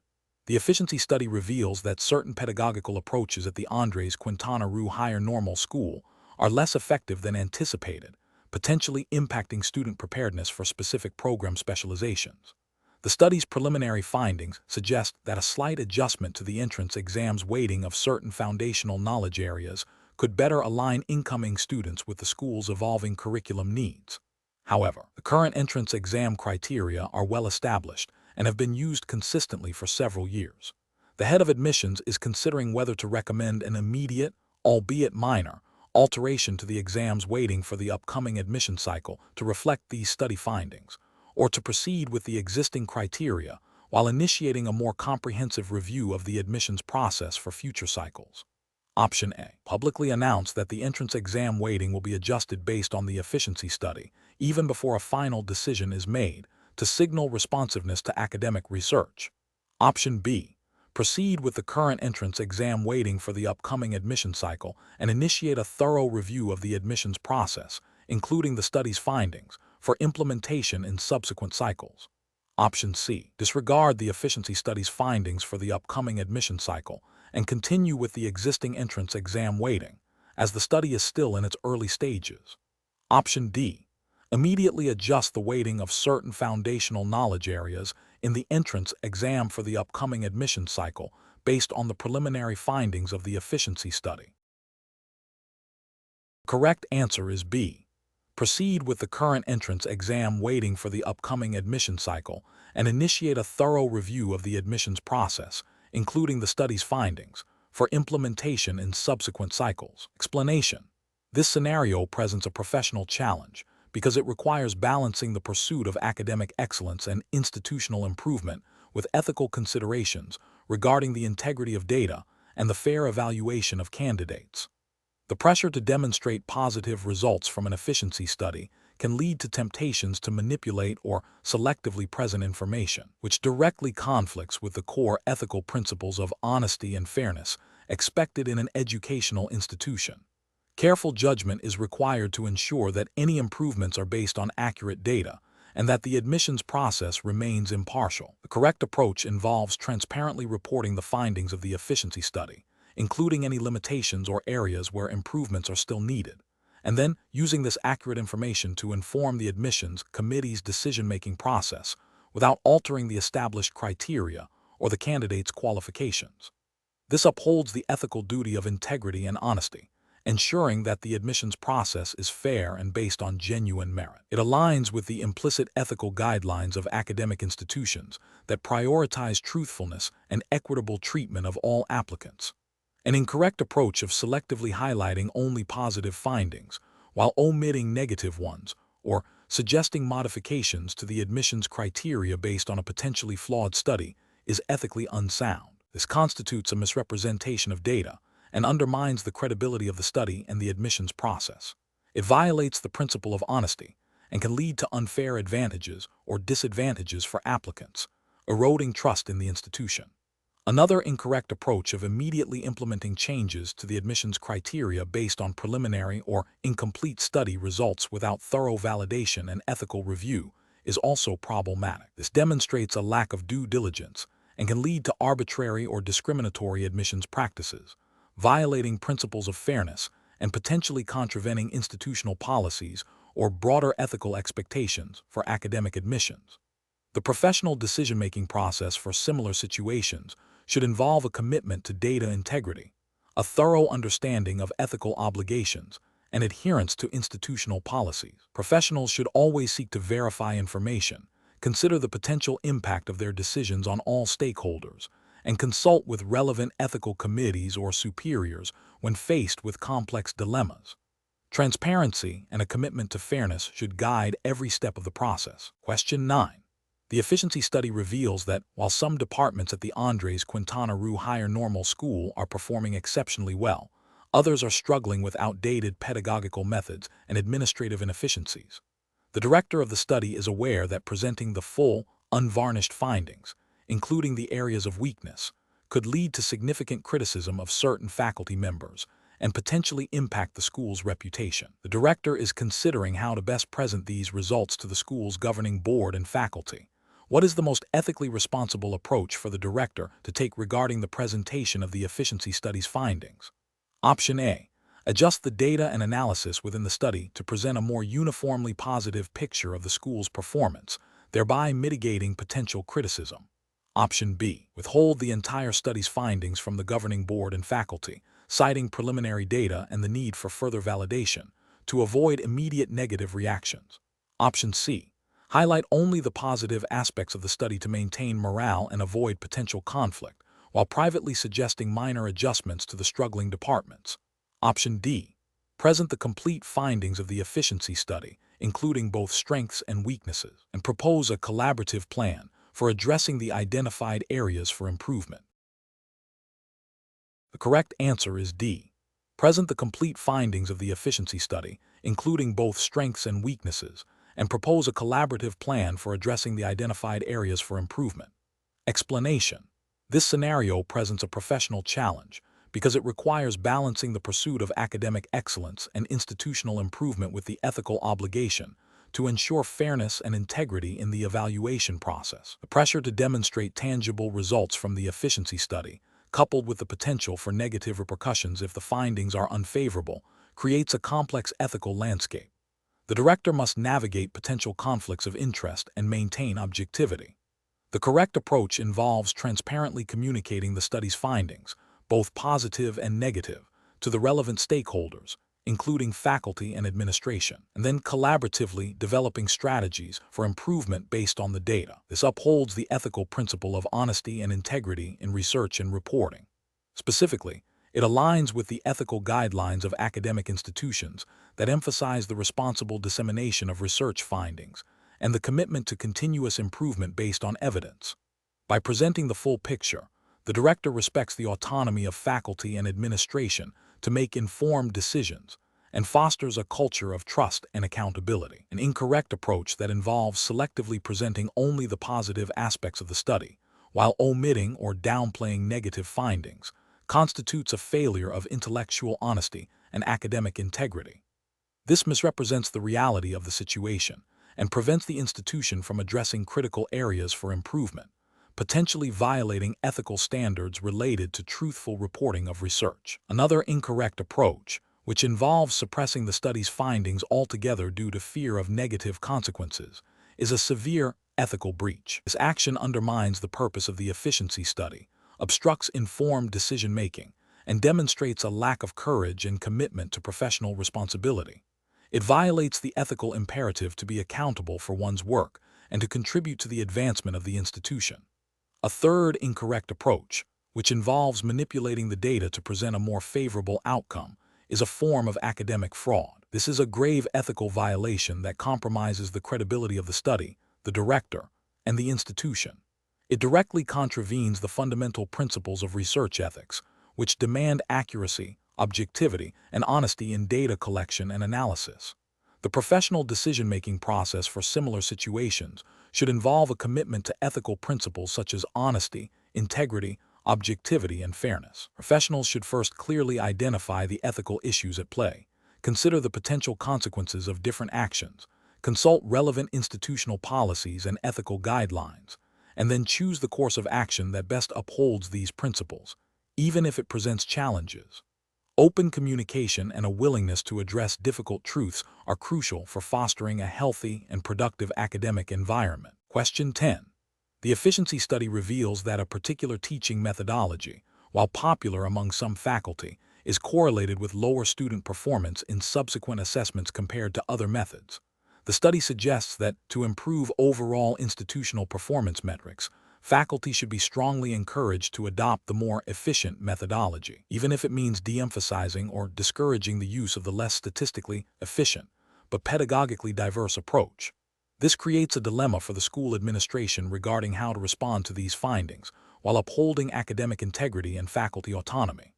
The efficiency study reveals that certain pedagogical approaches at the Andres Quintana Higher Normal School are less effective than anticipated, potentially impacting student preparedness for specific program specializations. The study's preliminary findings suggest that a slight adjustment to the entrance exam's weighting of certain foundational knowledge areas could better align incoming students with the school's evolving curriculum needs. However, the current entrance exam criteria are well established and have been used consistently for several years. The head of admissions is considering whether to recommend an immediate, albeit minor, alteration to the exam's weighting for the upcoming admission cycle to reflect these study findings, or to proceed with the existing criteria while initiating a more comprehensive review of the admissions process for future cycles. Option A. Publicly announce that the entrance exam weighting will be adjusted based on the efficiency study, even before a final decision is made, to signal responsiveness to academic research. Option B. Proceed with the current entrance exam weighting for the upcoming admission cycle and initiate a thorough review of the admissions process, including the study's findings, for implementation in subsequent cycles. Option C. Disregard the efficiency study's findings for the upcoming admission cycle and continue with the existing entrance exam weighting, as the study is still in its early stages. Option D. Immediately adjust the weighting of certain foundational knowledge areas in the entrance exam for the upcoming admission cycle based on the preliminary findings of the efficiency study. The correct answer is B. Proceed with the current entrance exam weighting for the upcoming admission cycle and initiate a thorough review of the admissions process, including the study's findings, for implementation in subsequent cycles. Explanation: this scenario presents a professional challenge because it requires balancing the pursuit of academic excellence and institutional improvement with ethical considerations regarding the integrity of data and the fair evaluation of candidates. The pressure to demonstrate positive results from an efficiency study can lead to temptations to manipulate or selectively present information, which directly conflicts with the core ethical principles of honesty and fairness expected in an educational institution. Careful judgment is required to ensure that any improvements are based on accurate data and that the admissions process remains impartial. The correct approach involves transparently reporting the findings of the efficiency study, including any limitations or areas where improvements are still needed, and then using this accurate information to inform the admissions committee's decision-making process without altering the established criteria or the candidate's qualifications. This upholds the ethical duty of integrity and honesty, ensuring that the admissions process is fair and based on genuine merit. It aligns with the implicit ethical guidelines of academic institutions that prioritize truthfulness and equitable treatment of all applicants. An incorrect approach of selectively highlighting only positive findings while omitting negative ones, or suggesting modifications to the admissions criteria based on a potentially flawed study, is ethically unsound. This constitutes a misrepresentation of data and undermines the credibility of the study and the admissions process. It violates the principle of honesty and can lead to unfair advantages or disadvantages for applicants, eroding trust in the institution. Another incorrect approach of immediately implementing changes to the admissions criteria based on preliminary or incomplete study results without thorough validation and ethical review is also problematic. This demonstrates a lack of due diligence and can lead to arbitrary or discriminatory admissions practices, violating principles of fairness and potentially contravening institutional policies or broader ethical expectations for academic admissions. The professional decision-making process for similar situations should involve a commitment to data integrity, a thorough understanding of ethical obligations, and adherence to institutional policies. Professionals should always seek to verify information, consider the potential impact of their decisions on all stakeholders, and consult with relevant ethical committees or superiors when faced with complex dilemmas. Transparency and a commitment to fairness should guide every step of the process. Question 9. The efficiency study reveals that while some departments at the Andres Quintana Higher Normal School are performing exceptionally well, others are struggling with outdated pedagogical methods and administrative inefficiencies. The director of the study is aware that presenting the full, unvarnished findings, including the areas of weakness, could lead to significant criticism of certain faculty members and potentially impact the school's reputation. The director is considering how to best present these results to the school's governing board and faculty. What is the most ethically responsible approach for the director to take regarding the presentation of the efficiency study's findings? Option A. Adjust the data and analysis within the study to present a more uniformly positive picture of the school's performance, thereby mitigating potential criticism. Option B. Withhold the entire study's findings from the governing board and faculty, citing preliminary data and the need for further validation, to avoid immediate negative reactions. Option C. Highlight only the positive aspects of the study to maintain morale and avoid potential conflict, while privately suggesting minor adjustments to the struggling departments. Option D. Present the complete findings of the efficiency study, including both strengths and weaknesses, and propose a collaborative plan for addressing the identified areas for improvement. The correct answer is D. Present the complete findings of the efficiency study, including both strengths and weaknesses, and propose a collaborative plan for addressing the identified areas for improvement. Explanation. This scenario presents a professional challenge because it requires balancing the pursuit of academic excellence and institutional improvement with the ethical obligation to ensure fairness and integrity in the evaluation process. The pressure to demonstrate tangible results from the efficiency study, coupled with the potential for negative repercussions if the findings are unfavorable, creates a complex ethical landscape. The director must navigate potential conflicts of interest and maintain objectivity. The correct approach involves transparently communicating the study's findings, both positive and negative, to the relevant stakeholders, including faculty and administration, and then collaboratively developing strategies for improvement based on the data. This upholds the ethical principle of honesty and integrity in research and reporting. Specifically, it aligns with the ethical guidelines of academic institutions that emphasize the responsible dissemination of research findings and the commitment to continuous improvement based on evidence. By presenting the full picture, The director respects the autonomy of faculty and administration to make informed decisions and fosters a culture of trust and accountability. An incorrect approach that involves selectively presenting only the positive aspects of the study, while omitting or downplaying negative findings, constitutes a failure of intellectual honesty and academic integrity. This misrepresents the reality of the situation and prevents the institution from addressing critical areas for improvement, potentially violating ethical standards related to truthful reporting of research. Another incorrect approach, which involves suppressing the study's findings altogether due to fear of negative consequences, is a severe ethical breach. This action undermines the purpose of the efficiency study, obstructs informed decision-making, and demonstrates a lack of courage and commitment to professional responsibility. It violates the ethical imperative to be accountable for one's work and to contribute to the advancement of the institution. A third incorrect approach, which involves manipulating the data to present a more favorable outcome, is a form of academic fraud. This is a grave ethical violation that compromises the credibility of the study, the director, and the institution. It directly contravenes the fundamental principles of research ethics, which demand accuracy, objectivity, and honesty in data collection and analysis. The professional decision-making process for similar situations should involve a commitment to ethical principles such as honesty, integrity, objectivity, and fairness. Professionals should first clearly identify the ethical issues at play, consider the potential consequences of different actions, consult relevant institutional policies and ethical guidelines, and then choose the course of action that best upholds these principles, even if it presents challenges. Open communication and a willingness to address difficult truths are crucial for fostering a healthy and productive academic environment. Question 10. The efficiency study reveals that a particular teaching methodology, while popular among some faculty, is correlated with lower student performance in subsequent assessments compared to other methods. The study suggests that, to improve overall institutional performance metrics, faculty should be strongly encouraged to adopt the more efficient methodology, even if it means de-emphasizing or discouraging the use of the less statistically efficient but pedagogically diverse approach. This creates a dilemma for the school administration regarding how to respond to these findings, while upholding academic integrity and faculty autonomy.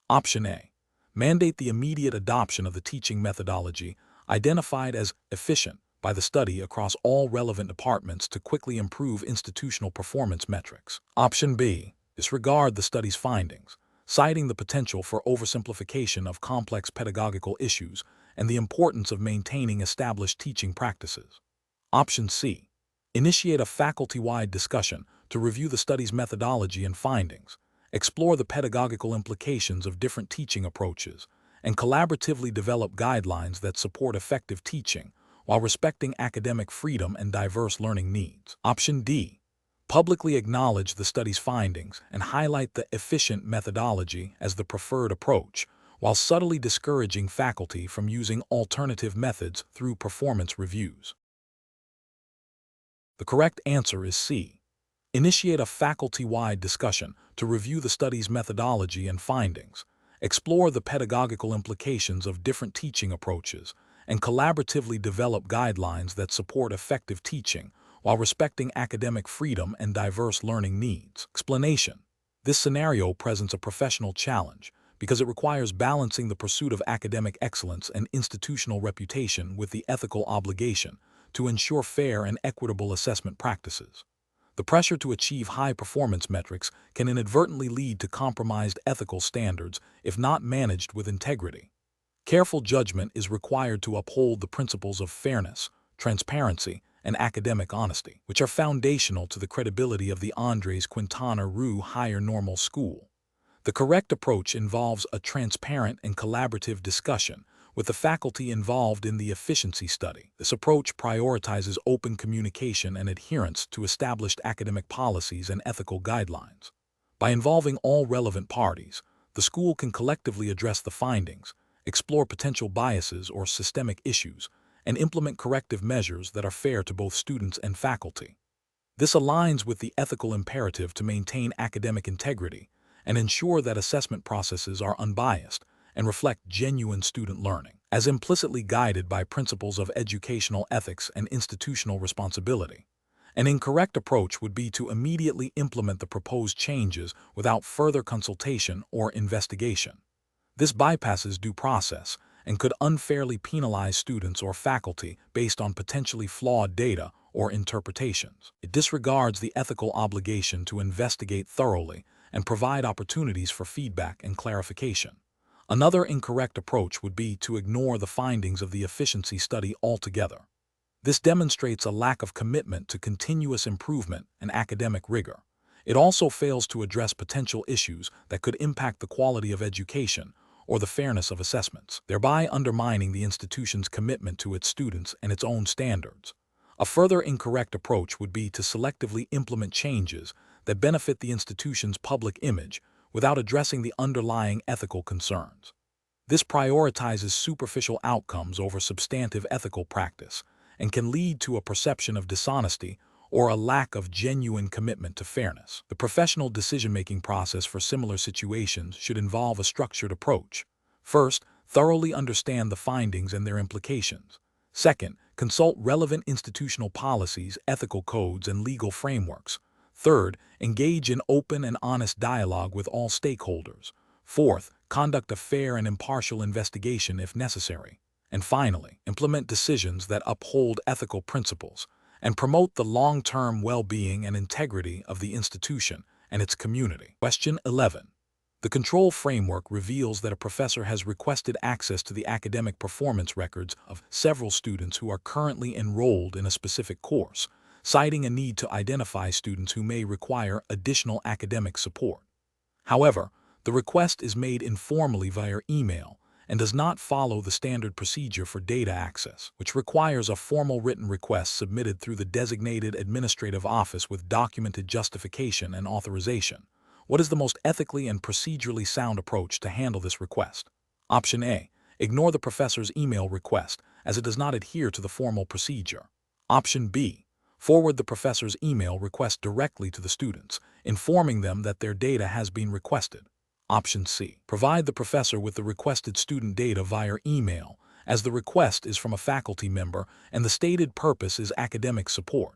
Option A. Mandate the immediate adoption of the teaching methodology identified as efficient by the study across all relevant departments to quickly improve institutional performance metrics. Option B. Disregard the study's findings, citing the potential for oversimplification of complex pedagogical issues and the importance of maintaining established teaching practices. Option C. Initiate a faculty-wide discussion to review the study's methodology and findings, explore the pedagogical implications of different teaching approaches, and collaboratively develop guidelines that support effective teaching while respecting academic freedom and diverse learning needs. Option D. Publicly acknowledge the study's findings and highlight the efficient methodology as the preferred approach, while subtly discouraging faculty from using alternative methods through performance reviews. The correct answer is C. Initiate a faculty-wide discussion to review the study's methodology and findings, explore the pedagogical implications of different teaching approaches, and collaboratively develop guidelines that support effective teaching while respecting academic freedom and diverse learning needs. Explanation. This scenario presents a professional challenge because it requires balancing the pursuit of academic excellence and institutional reputation with the ethical obligation to ensure fair and equitable assessment practices. The pressure to achieve high performance metrics can inadvertently lead to compromised ethical standards if not managed with integrity. Careful judgment is required to uphold the principles of fairness, transparency, and academic honesty, which are foundational to the credibility of the Andres Quintana Rue Higher Normal School. The correct approach involves a transparent and collaborative discussion with the faculty involved in the efficiency study. This approach prioritizes open communication and adherence to established academic policies and ethical guidelines. By involving all relevant parties, the school can collectively address the findings, explore potential biases or systemic issues, and implement corrective measures that are fair to both students and faculty. This aligns with the ethical imperative to maintain academic integrity and ensure that assessment processes are unbiased and reflect genuine student learning, as implicitly guided by principles of educational ethics and institutional responsibility. An incorrect approach would be to immediately implement the proposed changes without further consultation or investigation. This bypasses due process and could unfairly penalize students or faculty based on potentially flawed data or interpretations. It disregards the ethical obligation to investigate thoroughly and provide opportunities for feedback and clarification. Another incorrect approach would be to ignore the findings of the efficiency study altogether. This demonstrates a lack of commitment to continuous improvement and academic rigor. It also fails to address potential issues that could impact the quality of education or the fairness of assessments, thereby undermining the institution's commitment to its students and its own standards. A further incorrect approach would be to selectively implement changes that benefit the institution's public image without addressing the underlying ethical concerns. This prioritizes superficial outcomes over substantive ethical practice and can lead to a perception of dishonesty or a lack of genuine commitment to fairness. The professional decision-making process for similar situations should involve a structured approach. First, thoroughly understand the findings and their implications. Second, consult relevant institutional policies, ethical codes, and legal frameworks. Third, engage in open and honest dialogue with all stakeholders. Fourth, conduct a fair and impartial investigation if necessary. And finally, implement decisions that uphold ethical principles and promote the long-term well-being and integrity of the institution and its community. Question 11. The control framework reveals that a professor has requested access to the academic performance records of several students who are currently enrolled in a specific course, citing a need to identify students who may require additional academic support. However, the request is made informally via email and does not follow the standard procedure for data access, which requires a formal written request submitted through the designated administrative office with documented justification and authorization. What is the most ethically and procedurally sound approach to handle this request? Option A. Ignore the professor's email request, as it does not adhere to the formal procedure. Option B. Forward the professor's email request directly to the students, informing them that their data has been requested. Option C. Provide the professor with the requested student data via email, as the request is from a faculty member and the stated purpose is academic support.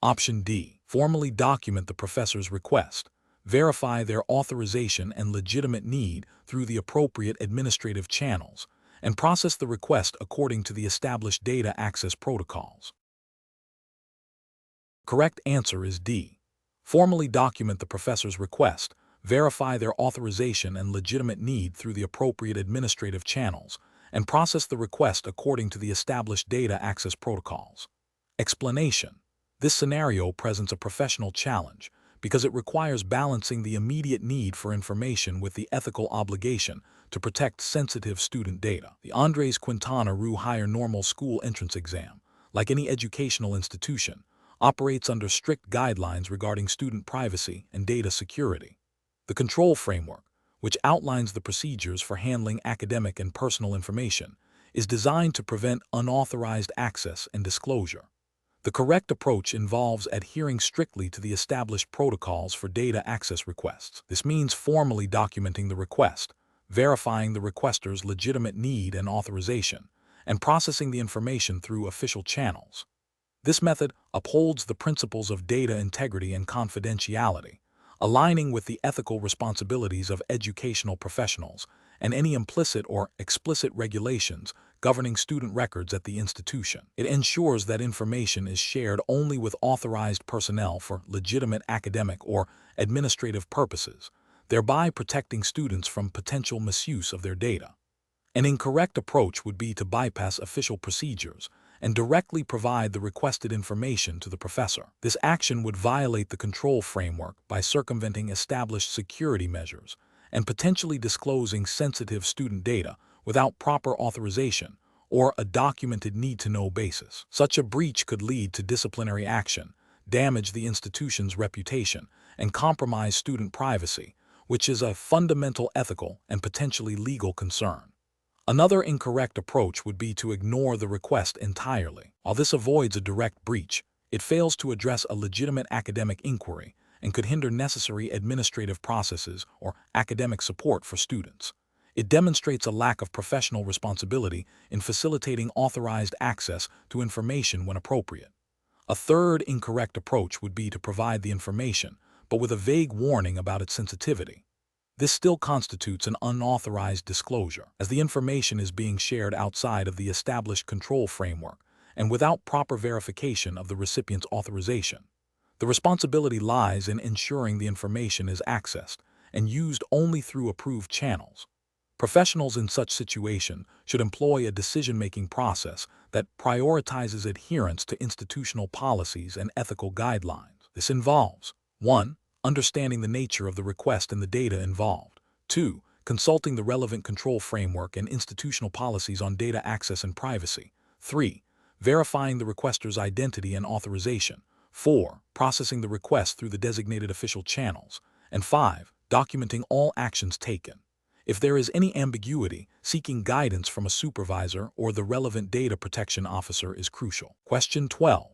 Option D. Formally document the professor's request. Verify their authorization and legitimate need through the appropriate administrative channels, and process the request according to the established data access protocols. Correct answer is D. Formally document the professor's request, verify their authorization and legitimate need through the appropriate administrative channels, and process the request according to the established data access protocols. Explanation. This scenario presents a professional challenge because it requires balancing the immediate need for information with the ethical obligation to protect sensitive student data. The Andres Quintana Rue Higher Normal School Entrance Exam, like any educational institution, operates under strict guidelines regarding student privacy and data security. The control framework, which outlines the procedures for handling academic and personal information, is designed to prevent unauthorized access and disclosure. The correct approach involves adhering strictly to the established protocols for data access requests. This means formally documenting the request, verifying the requester's legitimate need and authorization, and processing the information through official channels. This method upholds the principles of data integrity and confidentiality, aligning with the ethical responsibilities of educational professionals and any implicit or explicit regulations governing student records at the institution. It ensures that information is shared only with authorized personnel for legitimate academic or administrative purposes, thereby protecting students from potential misuse of their data. An incorrect approach would be to bypass official procedures and directly provide the requested information to the professor. This action would violate the control framework by circumventing established security measures and potentially disclosing sensitive student data without proper authorization or a documented need-to-know basis. Such a breach could lead to disciplinary action, damage the institution's reputation, and compromise student privacy, which is a fundamental ethical and potentially legal concern. Another incorrect approach would be to ignore the request entirely. While this avoids a direct breach, it fails to address a legitimate academic inquiry and could hinder necessary administrative processes or academic support for students. It demonstrates a lack of professional responsibility in facilitating authorized access to information when appropriate. A third incorrect approach would be to provide the information, but with a vague warning about its sensitivity. This still constitutes an unauthorized disclosure, as the information is being shared outside of the established control framework and without proper verification of the recipient's authorization. The responsibility lies in ensuring the information is accessed and used only through approved channels. Professionals in such situation should employ a decision-making process that prioritizes adherence to institutional policies and ethical guidelines. This involves 1. Understanding the nature of the request and the data involved. 2. Consulting the relevant control framework and institutional policies on data access and privacy. 3. Verifying the requester's identity and authorization. 4. Processing the request through the designated official channels. And 5. Documenting all actions taken. If there is any ambiguity, seeking guidance from a supervisor or the relevant data protection officer is crucial. Question 12.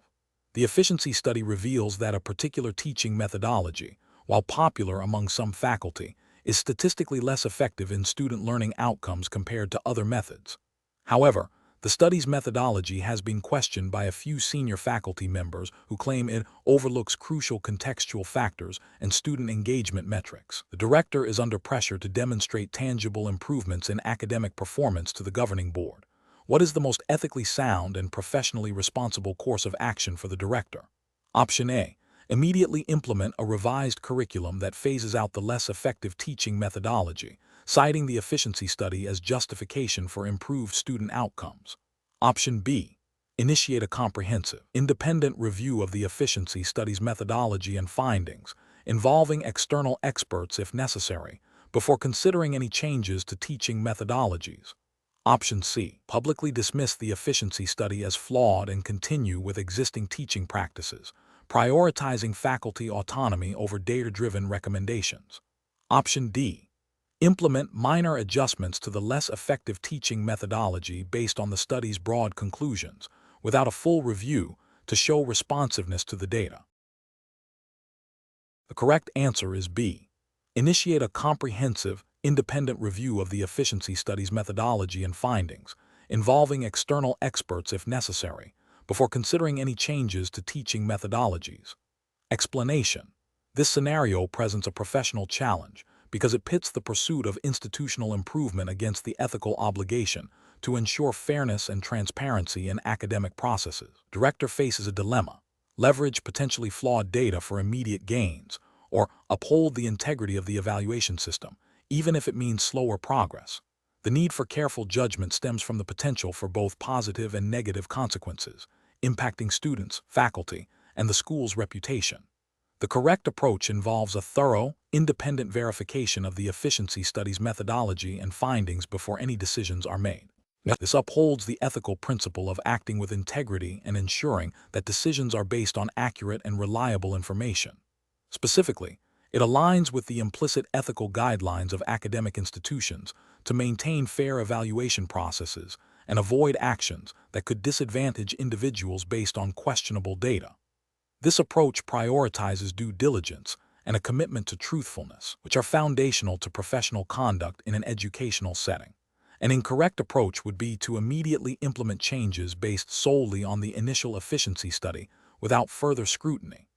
The efficiency study reveals that a particular teaching methodology, while popular among some faculty, is statistically less effective in student learning outcomes compared to other methods. However, the study's methodology has been questioned by a few senior faculty members who claim it overlooks crucial contextual factors and student engagement metrics. The director is under pressure to demonstrate tangible improvements in academic performance to the governing board. What is the most ethically sound and professionally responsible course of action for the director? Option A. Immediately implement a revised curriculum that phases out the less effective teaching methodology, citing the efficiency study as justification for improved student outcomes. Option B. Initiate a comprehensive, independent review of the efficiency study's methodology and findings, involving external experts if necessary, before considering any changes to teaching methodologies. Option C. Publicly dismiss the efficiency study as flawed and continue with existing teaching practices, prioritizing faculty autonomy over data-driven recommendations. Option D. Implement minor adjustments to the less effective teaching methodology based on the study's broad conclusions, without a full review, to show responsiveness to the data. The correct answer is B. Initiate a comprehensive, independent review of the efficiency study's methodology and findings, involving external experts if necessary, before considering any changes to teaching methodologies. Explanation. This scenario presents a professional challenge because it pits the pursuit of institutional improvement against the ethical obligation to ensure fairness and transparency in academic processes. Director faces a dilemma: leverage potentially flawed data for immediate gains, or uphold the integrity of the evaluation system, even if it means slower progress. The need for careful judgment stems from the potential for both positive and negative consequences, impacting students, faculty, and the school's reputation. The correct approach involves a thorough, independent verification of the efficiency study's methodology and findings before any decisions are made. This upholds the ethical principle of acting with integrity and ensuring that decisions are based on accurate and reliable information. Specifically, it aligns with the implicit ethical guidelines of academic institutions to maintain fair evaluation processes and avoid actions that could disadvantage individuals based on questionable data. This approach prioritizes due diligence and a commitment to truthfulness, which are foundational to professional conduct in an educational setting. An incorrect approach would be to immediately implement changes based solely on the initial efficiency study without further scrutiny.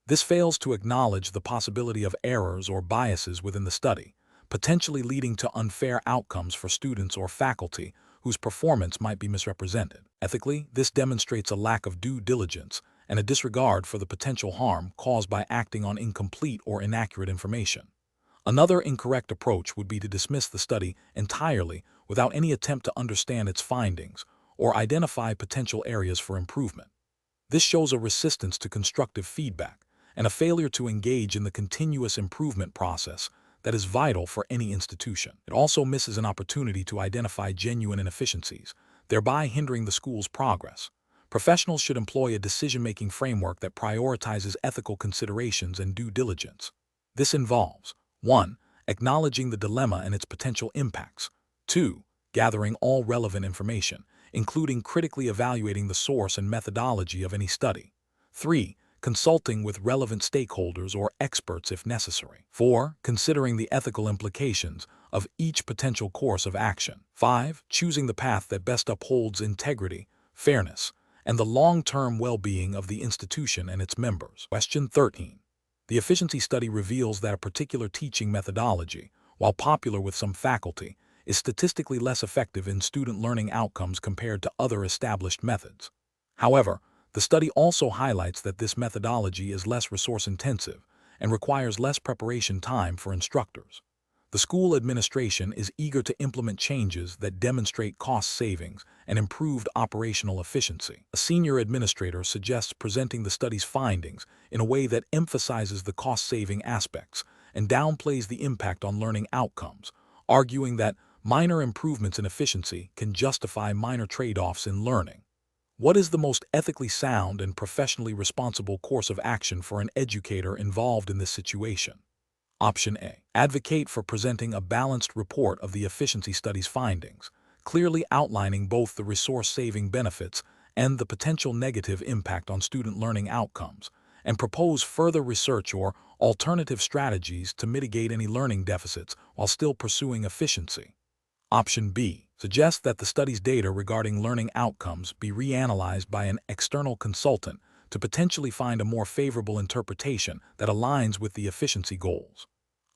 This fails to acknowledge the possibility of errors or biases within the study, potentially leading to unfair outcomes for students or faculty whose performance might be misrepresented. Ethically, this demonstrates a lack of due diligence and a disregard for the potential harm caused by acting on incomplete or inaccurate information. Another incorrect approach would be to dismiss the study entirely without any attempt to understand its findings or identify potential areas for improvement. This shows a resistance to constructive feedback and a failure to engage in the continuous improvement process that is vital for any institution. It also misses an opportunity to identify genuine inefficiencies, thereby hindering the school's progress. Professionals should employ a decision-making framework that prioritizes ethical considerations and due diligence. This involves 1. Acknowledging the dilemma and its potential impacts. 2. Gathering all relevant information, including critically evaluating the source and methodology of any study. 3. Consulting with relevant stakeholders or experts if necessary. 4. Considering the ethical implications of each potential course of action. 5. Choosing the path that best upholds integrity, fairness, and the long-term well-being of the institution and its members. Question 13. The efficiency study reveals that a particular teaching methodology, while popular with some faculty, is statistically less effective in student learning outcomes compared to other established methods. However, the study also highlights that this methodology is less resource-intensive and requires less preparation time for instructors. The school administration is eager to implement changes that demonstrate cost savings and improved operational efficiency. A senior administrator suggests presenting the study's findings in a way that emphasizes the cost-saving aspects and downplays the impact on learning outcomes, arguing that minor improvements in efficiency can justify minor trade-offs in learning. What is the most ethically sound and professionally responsible course of action for an educator involved in this situation? Option A. Advocate for presenting a balanced report of the efficiency study's findings, clearly outlining both the resource-saving benefits and the potential negative impact on student learning outcomes, and propose further research or alternative strategies to mitigate any learning deficits while still pursuing efficiency. Option B. Suggest that the study's data regarding learning outcomes be reanalyzed by an external consultant to potentially find a more favorable interpretation that aligns with the efficiency goals.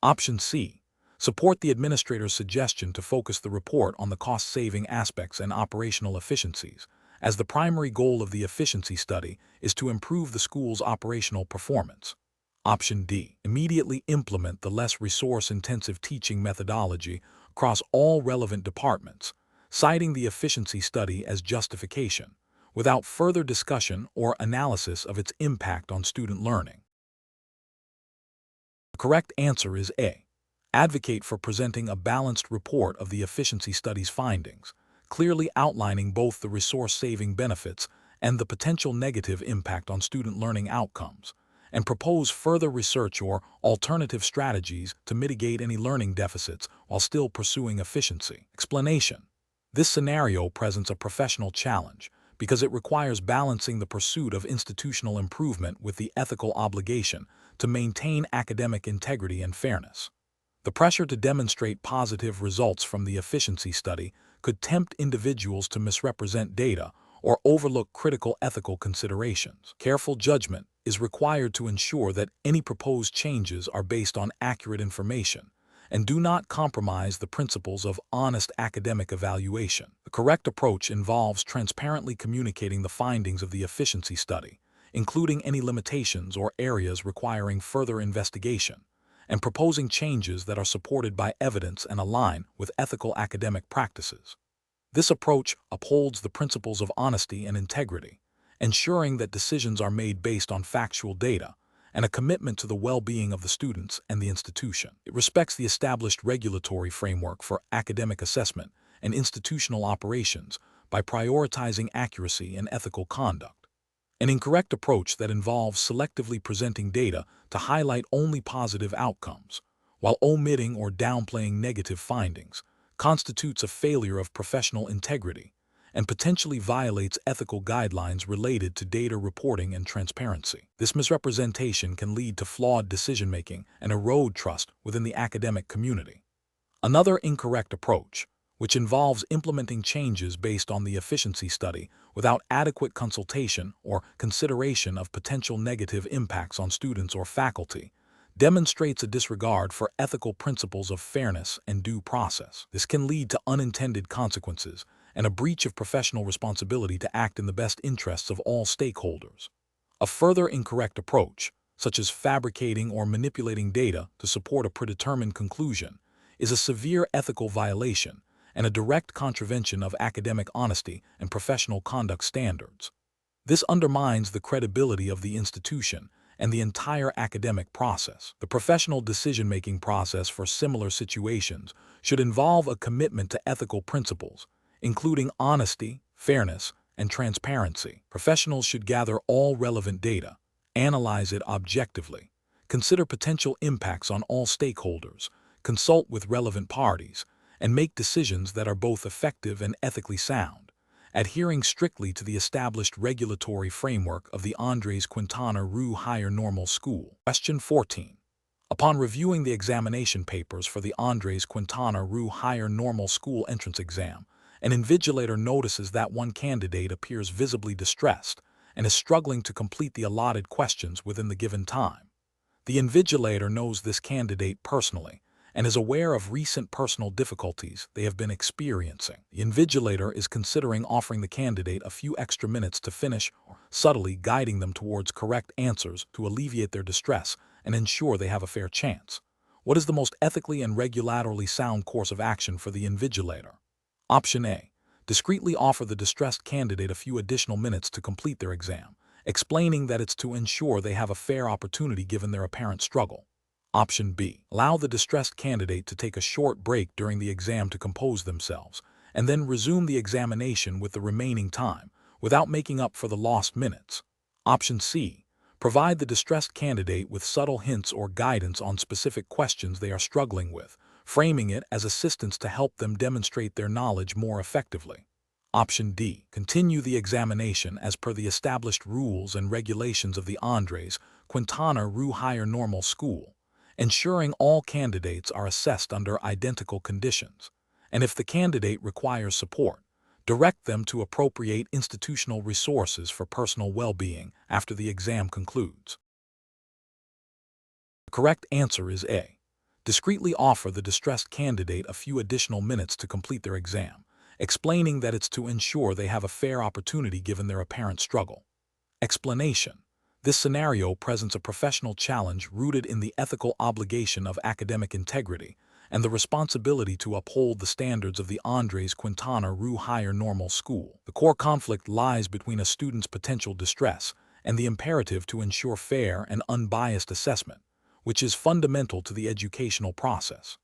Option C. Support the administrator's suggestion to focus the report on the cost-saving aspects and operational efficiencies, as the primary goal of the efficiency study is to improve the school's operational performance. Option D. Immediately implement the less resource-intensive teaching methodology across all relevant departments, citing the efficiency study as justification, without further discussion or analysis of its impact on student learning. The correct answer is A. Advocate for presenting a balanced report of the efficiency study's findings, clearly outlining both the resource-saving benefits and the potential negative impact on student learning outcomes, and propose further research or alternative strategies to mitigate any learning deficits while still pursuing efficiency. Explanation. This scenario presents a professional challenge because it requires balancing the pursuit of institutional improvement with the ethical obligation to maintain academic integrity and fairness. The pressure to demonstrate positive results from the efficiency study could tempt individuals to misrepresent data or overlook critical ethical considerations. Careful judgment is required to ensure that any proposed changes are based on accurate information and do not compromise the principles of honest academic evaluation. The correct approach involves transparently communicating the findings of the efficiency study, including any limitations or areas requiring further investigation, and proposing changes that are supported by evidence and align with ethical academic practices. This approach upholds the principles of honesty and integrity, ensuring that decisions are made based on factual data and a commitment to the well-being of the students and the institution. It respects the established regulatory framework for academic assessment and institutional operations by prioritizing accuracy and ethical conduct. An incorrect approach that involves selectively presenting data to highlight only positive outcomes, while omitting or downplaying negative findings, constitutes a failure of professional integrity and potentially violates ethical guidelines related to data reporting and transparency. This misrepresentation can lead to flawed decision-making and erode trust within the academic community. Another incorrect approach, which involves implementing changes based on the efficiency study without adequate consultation or consideration of potential negative impacts on students or faculty, demonstrates a disregard for ethical principles of fairness and due process. This can lead to unintended consequences and a breach of professional responsibility to act in the best interests of all stakeholders. A further incorrect approach, such as fabricating or manipulating data to support a predetermined conclusion, is a severe ethical violation and a direct contravention of academic honesty and professional conduct standards. This undermines the credibility of the institution and the entire academic process. The professional decision-making process for similar situations should involve a commitment to ethical principles, including honesty, fairness, and transparency. Professionals should gather all relevant data, analyze it objectively, consider potential impacts on all stakeholders, consult with relevant parties, and make decisions that are both effective and ethically sound, adhering strictly to the established regulatory framework of the Andres Quintana Rue Higher Normal School. Question 14. Upon reviewing the examination papers for the Andres Quintana Rue Higher Normal School entrance exam An invigilator notices that one candidate appears visibly distressed and is struggling to complete the allotted questions within the given time. The invigilator knows this candidate personally and is aware of recent personal difficulties they have been experiencing. The invigilator is considering offering the candidate a few extra minutes to finish, or subtly guiding them towards correct answers to alleviate their distress and ensure they have a fair chance. What is the most ethically and regulatorily sound course of action for the invigilator? Option A. Discreetly offer the distressed candidate a few additional minutes to complete their exam, explaining that it's to ensure they have a fair opportunity given their apparent struggle. Option B. Allow the distressed candidate to take a short break during the exam to compose themselves, and then resume the examination with the remaining time, without making up for the lost minutes. Option C. Provide the distressed candidate with subtle hints or guidance on specific questions they are struggling with, framing it as assistance to help them demonstrate their knowledge more effectively. Option D. Continue the examination as per the established rules and regulations of the Andres Quintana Higher Normal School, ensuring all candidates are assessed under identical conditions, and if the candidate requires support, direct them to appropriate institutional resources for personal well-being after the exam concludes. The correct answer is A. Discreetly offer the distressed candidate a few additional minutes to complete their exam, explaining that it's to ensure they have a fair opportunity given their apparent struggle. Explanation. This scenario presents a professional challenge rooted in the ethical obligation of academic integrity and the responsibility to uphold the standards of the Andres Quintana Higher Normal School. The core conflict lies between a student's potential distress and the imperative to ensure fair and unbiased assessment, which is fundamental to the educational process.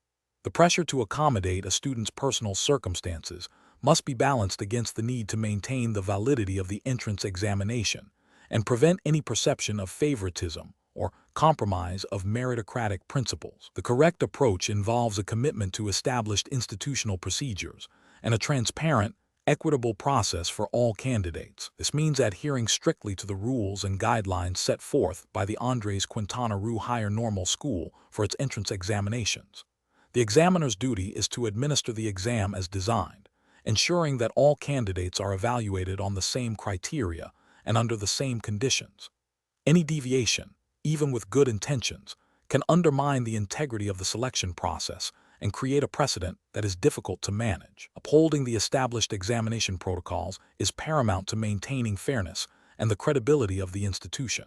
The pressure to accommodate a student's personal circumstances must be balanced against the need to maintain the validity of the entrance examination and prevent any perception of favoritism or compromise of meritocratic principles. The correct approach involves a commitment to established institutional procedures and a transparent, equitable process for all candidates. This means adhering strictly to the rules and guidelines set forth by the Andres Quintana Higher Normal School for its entrance examinations. The examiner's duty is to administer the exam as designed, ensuring that all candidates are evaluated on the same criteria and under the same conditions. Any deviation, even with good intentions, can undermine the integrity of the selection process and create a precedent that is difficult to manage. Upholding the established examination protocols is paramount to maintaining fairness and the credibility of the institution.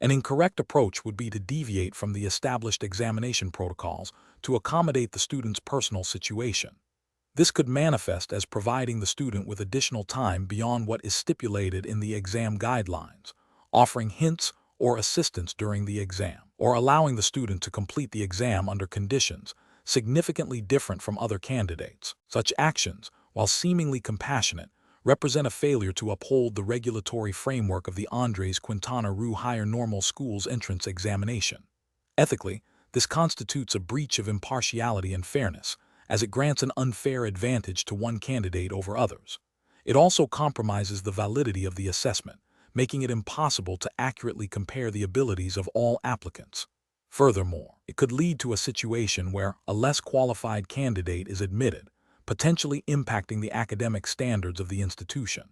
An incorrect approach would be to deviate from the established examination protocols to accommodate the student's personal situation. This could manifest as providing the student with additional time beyond what is stipulated in the exam guidelines, offering hints or assistance during the exam, or allowing the student to complete the exam under conditions significantly different from other candidates. Such actions, while seemingly compassionate, represent a failure to uphold the regulatory framework of the Andres Quintana Higher Normal School's entrance examination. Ethically, this constitutes a breach of impartiality and fairness, as it grants an unfair advantage to one candidate over others. It also compromises the validity of the assessment, making it impossible to accurately compare the abilities of all applicants. Furthermore, it could lead to a situation where a less qualified candidate is admitted, potentially impacting the academic standards of the institution.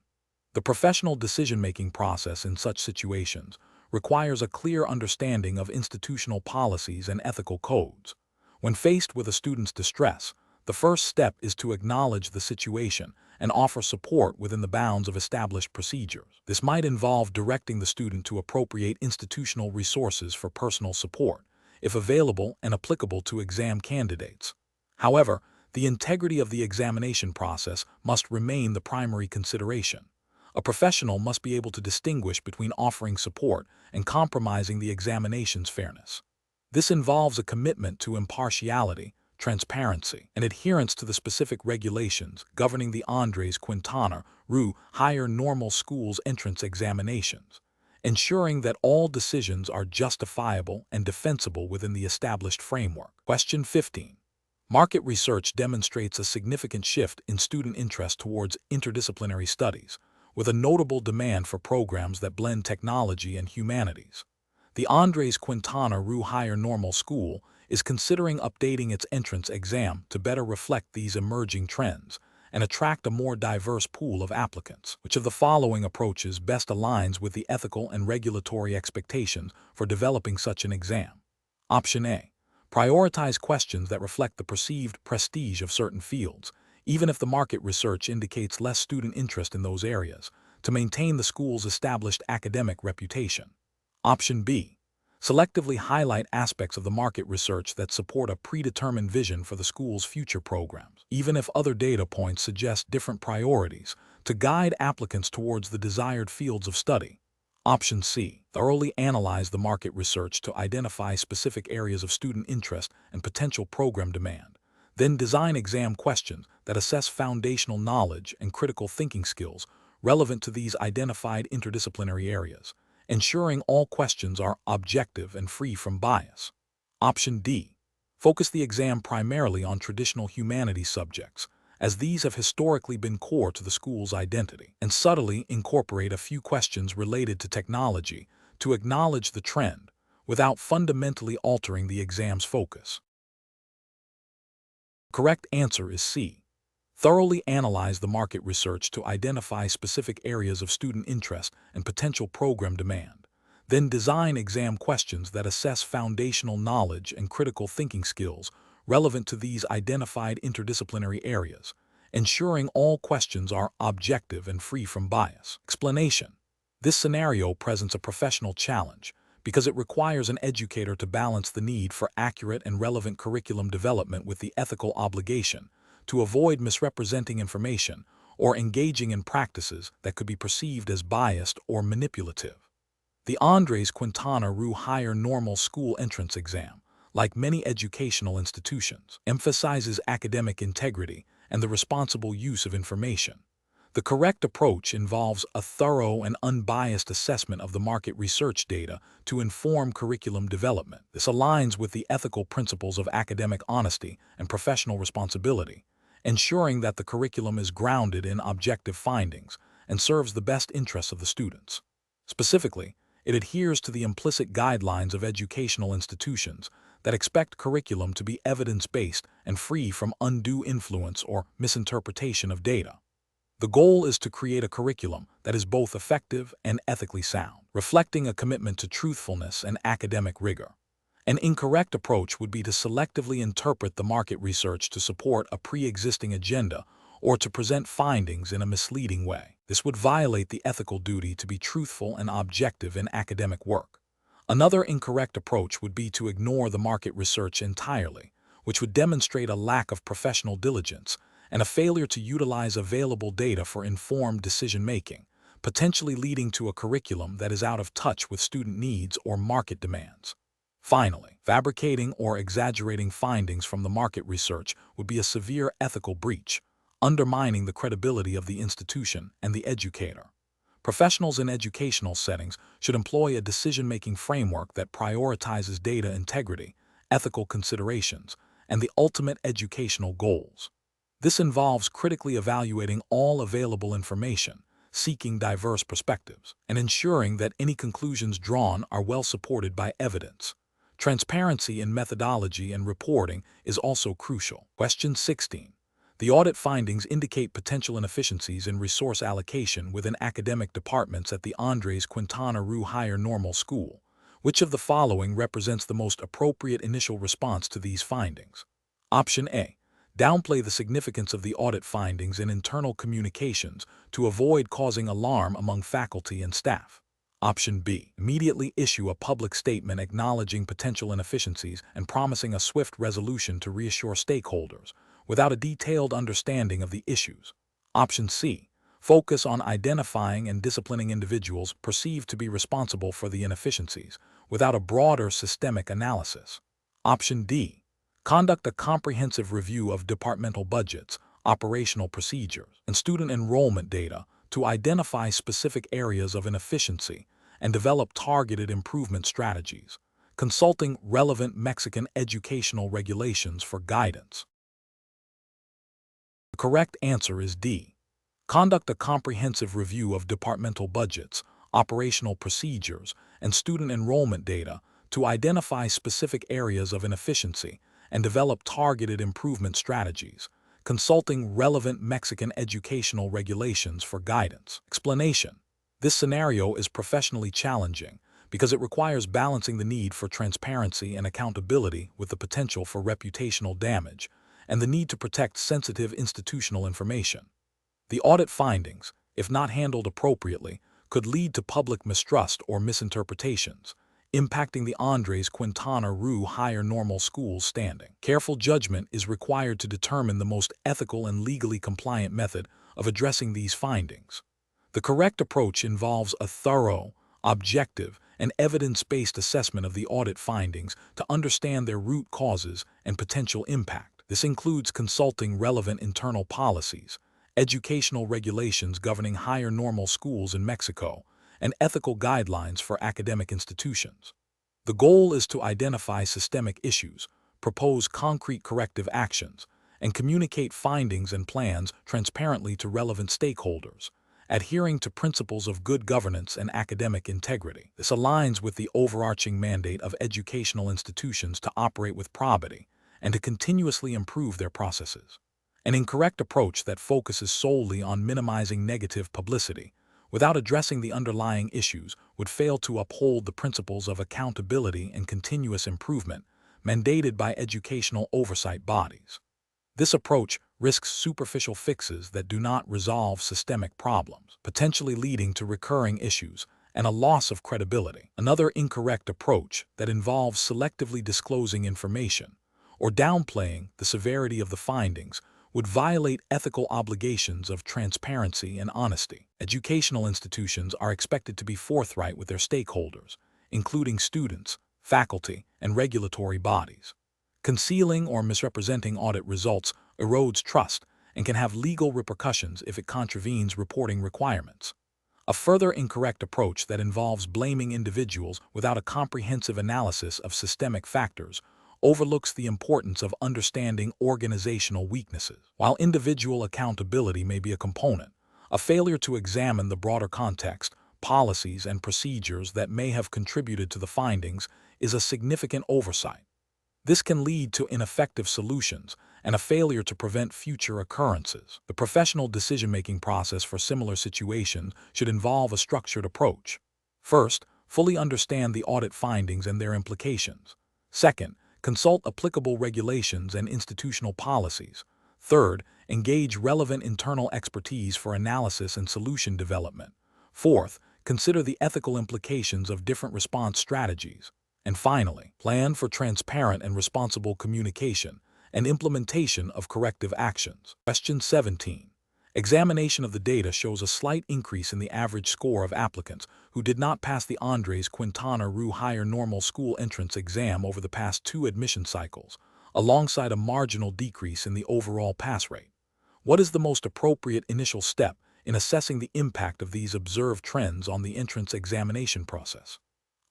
The professional decision-making process in such situations requires a clear understanding of institutional policies and ethical codes. When faced with a student's distress, the first step is to acknowledge the situation and offer support within the bounds of established procedures. This might involve directing the student to appropriate institutional resources for personal support, if available and applicable to exam candidates. However, the integrity of the examination process must remain the primary consideration. A professional must be able to distinguish between offering support and compromising the examination's fairness. This involves a commitment to impartiality, transparency, and adherence to the specific regulations governing the Andres Quintana Higher Normal School's entrance examinations, ensuring that all decisions are justifiable and defensible within the established framework. Question 15. Market research demonstrates a significant shift in student interest towards interdisciplinary studies, with a notable demand for programs that blend technology and humanities. The Andres Quintana Higher Normal School is considering updating its entrance exam to better reflect these emerging trends and attract a more diverse pool of applicants. Which of the following approaches best aligns with the ethical and regulatory expectations for developing such an exam? Option A. Prioritize questions that reflect the perceived prestige of certain fields, even if the market research indicates less student interest in those areas, to maintain the school's established academic reputation. Option B. Selectively highlight aspects of the market research that support a predetermined vision for the school's future programs, even if other data points suggest different priorities, to guide applicants towards the desired fields of study. Option C. Thoroughly analyze the market research to identify specific areas of student interest and potential program demand. Then design exam questions that assess foundational knowledge and critical thinking skills relevant to these identified interdisciplinary areas, ensuring all questions are objective and free from bias. Option D. Focus the exam primarily on traditional humanities subjects, as these have historically been core to the school's identity, and subtly incorporate a few questions related to technology to acknowledge the trend without fundamentally altering the exam's focus. Correct answer is C. Thoroughly analyze the market research to identify specific areas of student interest and potential program demand. Then design exam questions that assess foundational knowledge and critical thinking skills relevant to these identified interdisciplinary areas, ensuring all questions are objective and free from bias. Explanation. This scenario presents a professional challenge because it requires an educator to balance the need for accurate and relevant curriculum development with the ethical obligation to avoid misrepresenting information or engaging in practices that could be perceived as biased or manipulative. The Andres Quintana Rue Higher Normal School Entrance Exam, like many educational institutions, emphasizes academic integrity and the responsible use of information. The correct approach involves a thorough and unbiased assessment of the market research data to inform curriculum development. This aligns with the ethical principles of academic honesty and professional responsibility, ensuring that the curriculum is grounded in objective findings and serves the best interests of the students. Specifically, it adheres to the implicit guidelines of educational institutions that expect curriculum to be evidence-based and free from undue influence or misinterpretation of data. The goal is to create a curriculum that is both effective and ethically sound, reflecting a commitment to truthfulness and academic rigor. An incorrect approach would be to selectively interpret the market research to support a pre-existing agenda or to present findings in a misleading way. This would violate the ethical duty to be truthful and objective in academic work. Another incorrect approach would be to ignore the market research entirely, which would demonstrate a lack of professional diligence and a failure to utilize available data for informed decision-making, potentially leading to a curriculum that is out of touch with student needs or market demands. Finally, fabricating or exaggerating findings from the market research would be a severe ethical breach, undermining the credibility of the institution and the educator. Professionals in educational settings should employ a decision-making framework that prioritizes data integrity, ethical considerations, and the ultimate educational goals. This involves critically evaluating all available information, seeking diverse perspectives, and ensuring that any conclusions drawn are well supported by evidence. Transparency in methodology and reporting is also crucial. Question 16. The audit findings indicate potential inefficiencies in resource allocation within academic departments at the Andres Quintana Rue Higher Normal School. Which of the following represents the most appropriate initial response to these findings? Option A. Downplay the significance of the audit findings in internal communications to avoid causing alarm among faculty and staff. Option B. Immediately issue a public statement acknowledging potential inefficiencies and promising a swift resolution to reassure stakeholders, without a detailed understanding of the issues. Option C. Focus on identifying and disciplining individuals perceived to be responsible for the inefficiencies, without a broader systemic analysis. Option D. Conduct a comprehensive review of departmental budgets, operational procedures, and student enrollment data to identify specific areas of inefficiency and develop targeted improvement strategies, consulting relevant Mexican educational regulations for guidance. The correct answer is D. Conduct a comprehensive review of departmental budgets, operational procedures, and student enrollment data to identify specific areas of inefficiency and develop targeted improvement strategies, consulting relevant Mexican educational regulations for guidance. Explanation: this scenario is professionally challenging because it requires balancing the need for transparency and accountability with the potential for reputational damage and the need to protect sensitive institutional information. The audit findings, if not handled appropriately, could lead to public mistrust or misinterpretations, impacting the Andres Quintana Roo Higher Normal School's standing. Careful judgment is required to determine the most ethical and legally compliant method of addressing these findings. The correct approach involves a thorough, objective, and evidence-based assessment of the audit findings to understand their root causes and potential impact. This includes consulting relevant internal policies, educational regulations governing higher normal schools in Mexico, and ethical guidelines for academic institutions. The goal is to identify systemic issues, propose concrete corrective actions, and communicate findings and plans transparently to relevant stakeholders, adhering to principles of good governance and academic integrity. This aligns with the overarching mandate of educational institutions to operate with probity and to continuously improve their processes. An incorrect approach that focuses solely on minimizing negative publicity without addressing the underlying issues would fail to uphold the principles of accountability and continuous improvement mandated by educational oversight bodies. This approach risks superficial fixes that do not resolve systemic problems, potentially leading to recurring issues and a loss of credibility. Another incorrect approach that involves selectively disclosing information or downplaying the severity of the findings would violate ethical obligations of transparency and honesty. Educational institutions are expected to be forthright with their stakeholders, including students, faculty, and regulatory bodies. Concealing or misrepresenting audit results erodes trust and can have legal repercussions if it contravenes reporting requirements. A further incorrect approach that involves blaming individuals without a comprehensive analysis of systemic factors overlooks the importance of understanding organizational weaknesses. While individual accountability may be a component, a failure to examine the broader context, policies, and procedures that may have contributed to the findings is a significant oversight. This can lead to ineffective solutions and a failure to prevent future occurrences. The professional decision-making process for similar situations should involve a structured approach. First, fully understand the audit findings and their implications. Second, consult applicable regulations and institutional policies. Third, engage relevant internal expertise for analysis and solution development. Fourth, consider the ethical implications of different response strategies. And finally, plan for transparent and responsible communication and implementation of corrective actions. Question 17. Examination of the data shows a slight increase in the average score of applicants who did not pass the Andres Quintana Roo Higher Normal School entrance exam over the past 2 admission cycles, alongside a marginal decrease in the overall pass rate. What is the most appropriate initial step in assessing the impact of these observed trends on the entrance examination process?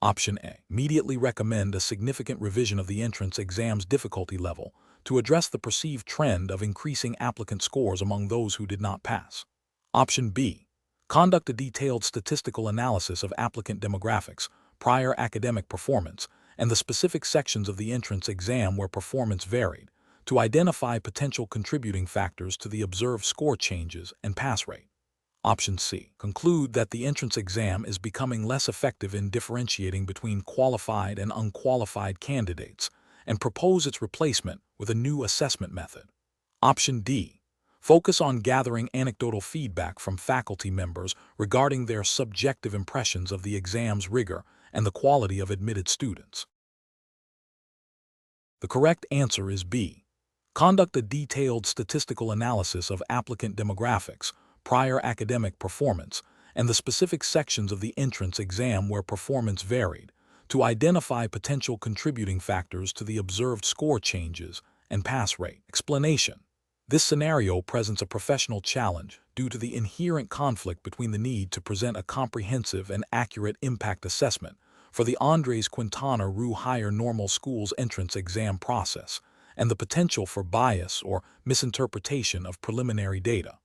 Option A. Immediately recommend a significant revision of the entrance exam's difficulty level to address the perceived trend of increasing applicant scores among those who did not pass. Option B. Conduct a detailed statistical analysis of applicant demographics, prior academic performance, and the specific sections of the entrance exam where performance varied, to identify potential contributing factors to the observed score changes and pass rate. Option C. Conclude that the entrance exam is becoming less effective in differentiating between qualified and unqualified candidates, and propose its replacement with a new assessment method. Option D. Focus on gathering anecdotal feedback from faculty members regarding their subjective impressions of the exam's rigor and the quality of admitted students. The correct answer is B. Conduct a detailed statistical analysis of applicant demographics, prior academic performance, and the specific sections of the entrance exam where performance varied, to identify potential contributing factors to the observed score changes and pass rate. Explanation: this scenario presents a professional challenge due to the inherent conflict between the need to present a comprehensive and accurate impact assessment for the Andres Quintana Roo Higher Normal School's entrance exam process and the potential for bias or misinterpretation of preliminary data.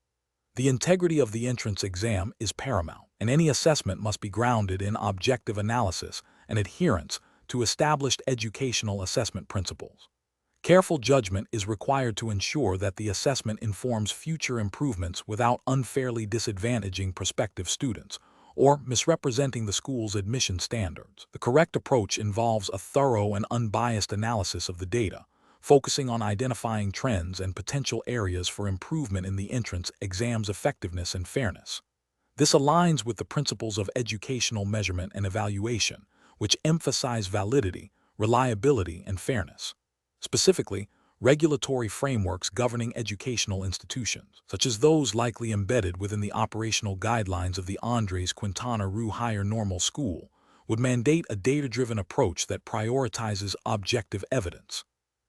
The integrity of the entrance exam is paramount, and any assessment must be grounded in objective analysis and adherence to established educational assessment principles. Careful judgment is required to ensure that the assessment informs future improvements without unfairly disadvantaging prospective students or misrepresenting the school's admission standards. The correct approach involves a thorough and unbiased analysis of the data, focusing on identifying trends and potential areas for improvement in the entrance exam's effectiveness and fairness. This aligns with the principles of educational measurement and evaluation, which emphasize validity, reliability, and fairness. Specifically, regulatory frameworks governing educational institutions, such as those likely embedded within the operational guidelines of the Andres Quintana Rue Higher Normal School, would mandate a data-driven approach that prioritizes objective evidence.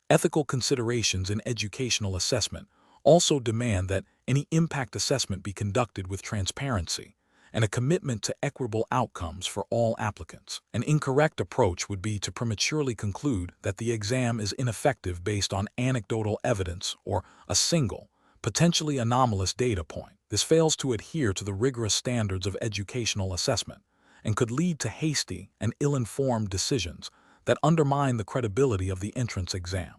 Ethical considerations in educational assessment also demand that any impact assessment be conducted with transparency and a commitment to equitable outcomes for all applicants. An incorrect approach would be to prematurely conclude that the exam is ineffective based on anecdotal evidence or a single, potentially anomalous data point. This fails to adhere to the rigorous standards of educational assessment and could lead to hasty and ill-informed decisions that undermine the credibility of the entrance exam.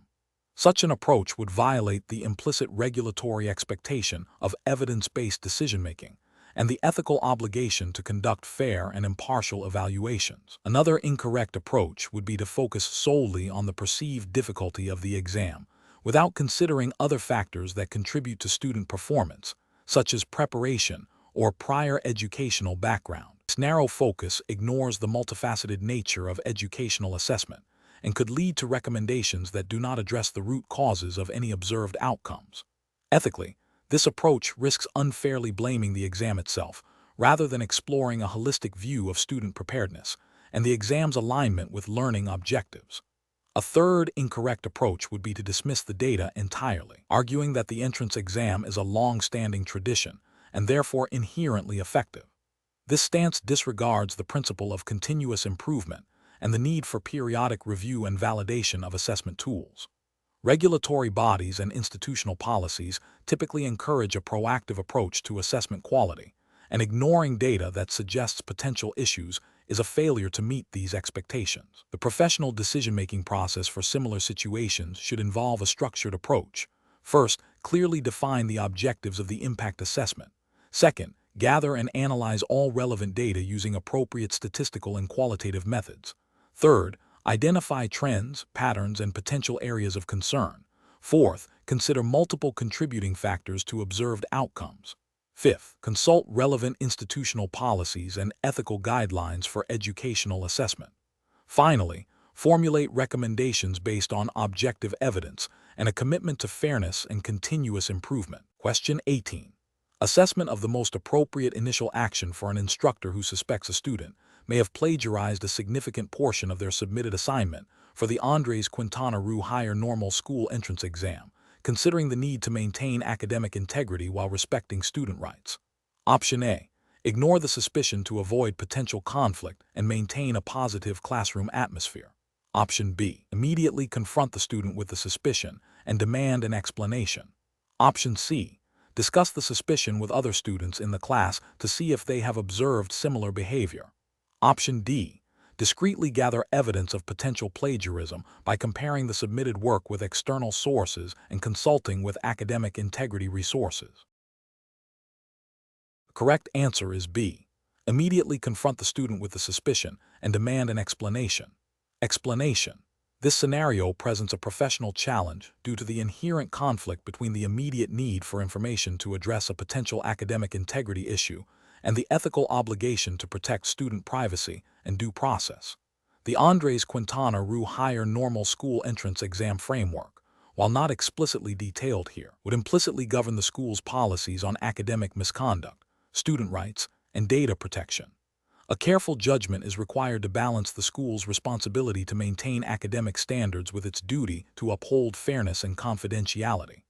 Such an approach would violate the implicit regulatory expectation of evidence-based decision-making and the ethical obligation to conduct fair and impartial evaluations. Another incorrect approach would be to focus solely on the perceived difficulty of the exam, without considering other factors that contribute to student performance, such as preparation or prior educational background. This narrow focus ignores the multifaceted nature of educational assessment and could lead to recommendations that do not address the root causes of any observed outcomes. Ethically, this approach risks unfairly blaming the exam itself, rather than exploring a holistic view of student preparedness and the exam's alignment with learning objectives. A third incorrect approach would be to dismiss the data entirely, arguing that the entrance exam is a long-standing tradition and therefore inherently effective. This stance disregards the principle of continuous improvement and the need for periodic review and validation of assessment tools. Regulatory bodies and institutional policies typically encourage a proactive approach to assessment quality, and ignoring data that suggests potential issues is a failure to meet these expectations. The professional decision-making process for similar situations should involve a structured approach. First, clearly define the objectives of the impact assessment. Second, gather and analyze all relevant data using appropriate statistical and qualitative methods. Third, identify trends, patterns, and potential areas of concern. Fourth, consider multiple contributing factors to observed outcomes. Fifth, consult relevant institutional policies and ethical guidelines for educational assessment. Finally, formulate recommendations based on objective evidence and a commitment to fairness and continuous improvement. Question 18. Assessment of the most appropriate initial action for an instructor who suspects a student may have plagiarized a significant portion of their submitted assignment for the Andres Quintana Rue Higher Normal School entrance exam, considering the need to maintain academic integrity while respecting student rights. Option A. Ignore the suspicion to avoid potential conflict and maintain a positive classroom atmosphere. Option B. Immediately confront the student with the suspicion and demand an explanation. Option C. Discuss the suspicion with other students in the class to see if they have observed similar behavior. Option D. Discreetly gather evidence of potential plagiarism by comparing the submitted work with external sources and consulting with academic integrity resources. The correct answer is B. Immediately confront the student with the suspicion and demand an explanation. Explanation. This scenario presents a professional challenge due to the inherent conflict between the immediate need for information to address a potential academic integrity issue and the ethical obligation to protect student privacy and due process. The Andres Quintana Rue Higher Normal School entrance exam framework, while not explicitly detailed here, would implicitly govern the school's policies on academic misconduct, student rights, and data protection. A careful judgment is required to balance the school's responsibility to maintain academic standards with its duty to uphold fairness and confidentiality.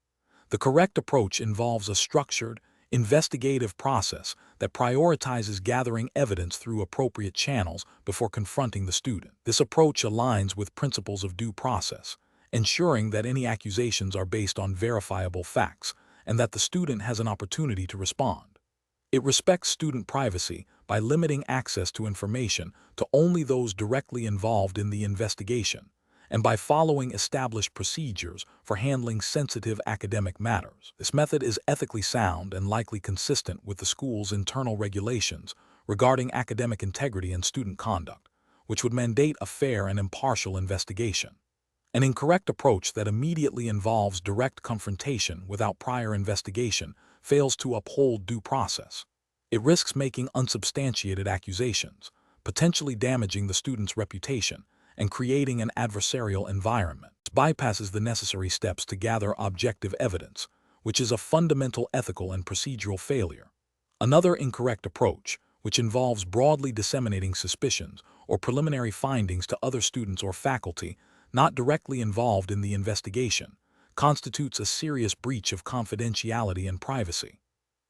The correct approach involves a structured, investigative process that prioritizes gathering evidence through appropriate channels before confronting the student. This approach aligns with principles of due process, ensuring that any accusations are based on verifiable facts and that the student has an opportunity to respond. It respects student privacy by limiting access to information to only those directly involved in the investigation and by following established procedures for handling sensitive academic matters. This method is ethically sound and likely consistent with the school's internal regulations regarding academic integrity and student conduct, which would mandate a fair and impartial investigation. An incorrect approach that immediately involves direct confrontation without prior investigation fails to uphold due process. It risks making unsubstantiated accusations, potentially damaging the student's reputation, and creating an adversarial environment. It bypasses the necessary steps to gather objective evidence, which is a fundamental ethical and procedural failure. Another incorrect approach, which involves broadly disseminating suspicions or preliminary findings to other students or faculty not directly involved in the investigation, constitutes a serious breach of confidentiality and privacy.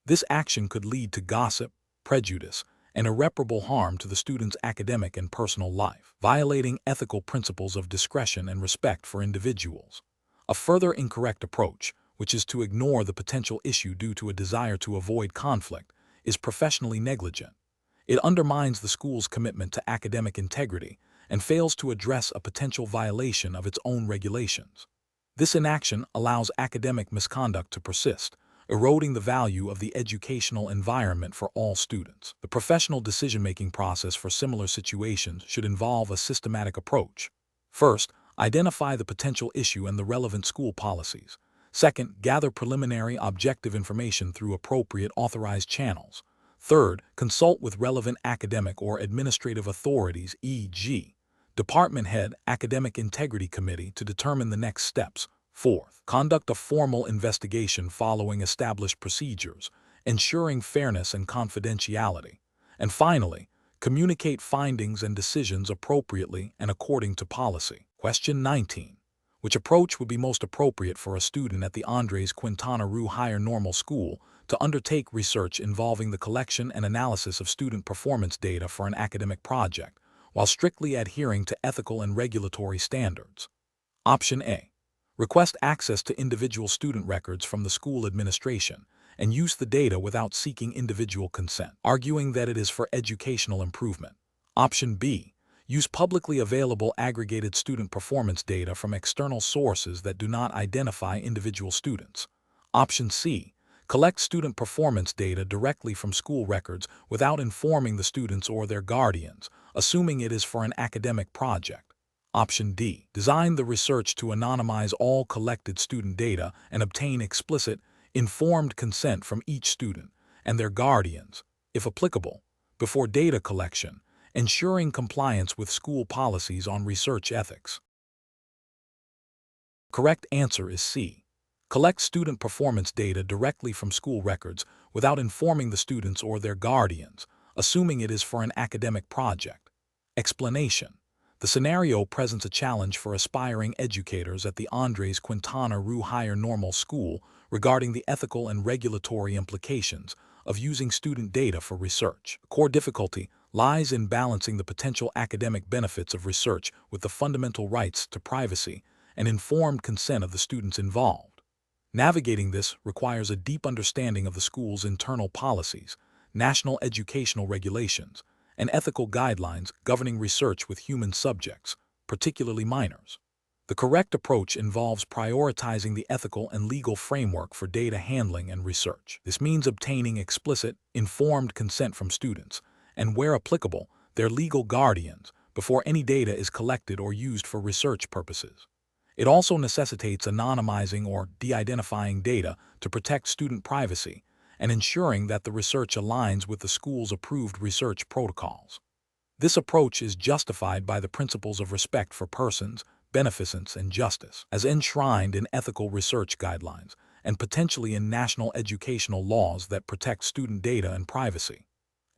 This action could lead to gossip, prejudice, and irreparable harm to the student's academic and personal life, violating ethical principles of discretion and respect for individuals. A further incorrect approach, which is to ignore the potential issue due to a desire to avoid conflict, is professionally negligent. It undermines the school's commitment to academic integrity and fails to address a potential violation of its own regulations. This inaction allows academic misconduct to persist, eroding the value of the educational environment for all students. The professional decision-making process for similar situations should involve a systematic approach. First, identify the potential issue and the relevant school policies. Second, gather preliminary objective information through appropriate authorized channels. Third, consult with relevant academic or administrative authorities, e.g., Department Head, Academic Integrity Committee, to determine the next steps. Fourth, conduct a formal investigation following established procedures, ensuring fairness and confidentiality. And finally, communicate findings and decisions appropriately and according to policy. Question 19. Which approach would be most appropriate for a student at the Andres Quintana Higher Normal School to undertake research involving the collection and analysis of student performance data for an academic project, while strictly adhering to ethical and regulatory standards? Option A. Request access to individual student records from the school administration and use the data without seeking individual consent, arguing that it is for educational improvement. Option B. Use publicly available aggregated student performance data from external sources that do not identify individual students. Option C. Collect student performance data directly from school records without informing the students or their guardians, assuming it is for an academic project. Option D. Design the research to anonymize all collected student data and obtain explicit, informed consent from each student and their guardians, if applicable, before data collection, ensuring compliance with school policies on research ethics. Correct answer is C. Collect student performance data directly from school records without informing the students or their guardians, assuming it is for an academic project. Explanation. The scenario presents a challenge for aspiring educators at the Andres Quintana Higher Normal School regarding the ethical and regulatory implications of using student data for research. The core difficulty lies in balancing the potential academic benefits of research with the fundamental rights to privacy and informed consent of the students involved. Navigating this requires a deep understanding of the school's internal policies, national educational regulations, and ethical guidelines governing research with human subjects, particularly minors. The correct approach involves prioritizing the ethical and legal framework for data handling and research. This means obtaining explicit, informed consent from students, and where applicable, their legal guardians, before any data is collected or used for research purposes. It also necessitates anonymizing or de-identifying data to protect student privacy and ensuring that the research aligns with the school's approved research protocols. This approach is justified by the principles of respect for persons, beneficence, and justice, as enshrined in ethical research guidelines and potentially in national educational laws that protect student data and privacy.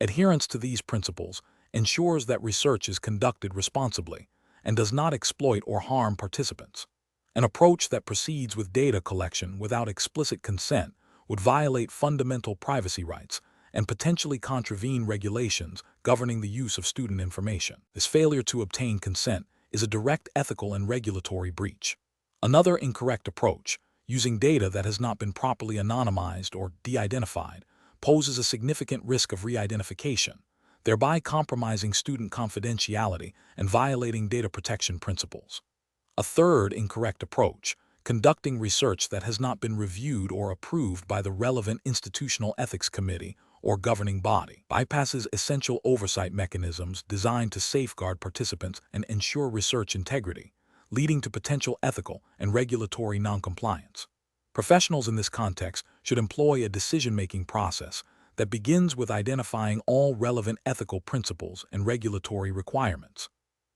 Adherence to these principles ensures that research is conducted responsibly and does not exploit or harm participants. An approach that proceeds with data collection without explicit consent would violate fundamental privacy rights and potentially contravene regulations governing the use of student information. This failure to obtain consent is a direct ethical and regulatory breach. Another incorrect approach, using data that has not been properly anonymized or de-identified, poses a significant risk of re-identification, thereby compromising student confidentiality and violating data protection principles. A third incorrect approach, conducting research that has not been reviewed or approved by the relevant institutional ethics committee or governing body, bypasses essential oversight mechanisms designed to safeguard participants and ensure research integrity, leading to potential ethical and regulatory noncompliance. Professionals in this context should employ a decision-making process that begins with identifying all relevant ethical principles and regulatory requirements.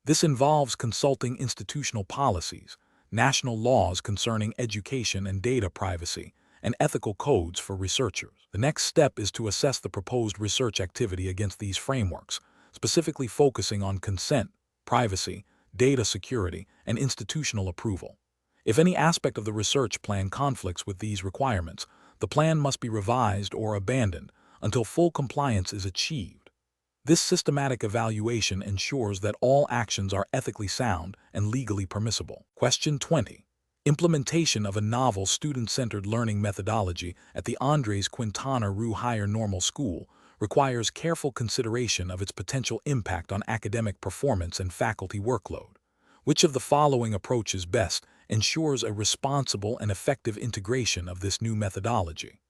This involves consulting institutional policies, national laws concerning education and data privacy, and ethical codes for researchers. The next step is to assess the proposed research activity against these frameworks, specifically focusing on consent, privacy, data security, and institutional approval. If any aspect of the research plan conflicts with these requirements, the plan must be revised or abandoned until full compliance is achieved. This systematic evaluation ensures that all actions are ethically sound and legally permissible. Question 20. Implementation of a novel student-centered learning methodology at the Quintana Higher Normal School requires careful consideration of its potential impact on academic performance and faculty workload. Which of the following approaches best ensures a responsible and effective integration of this new methodology?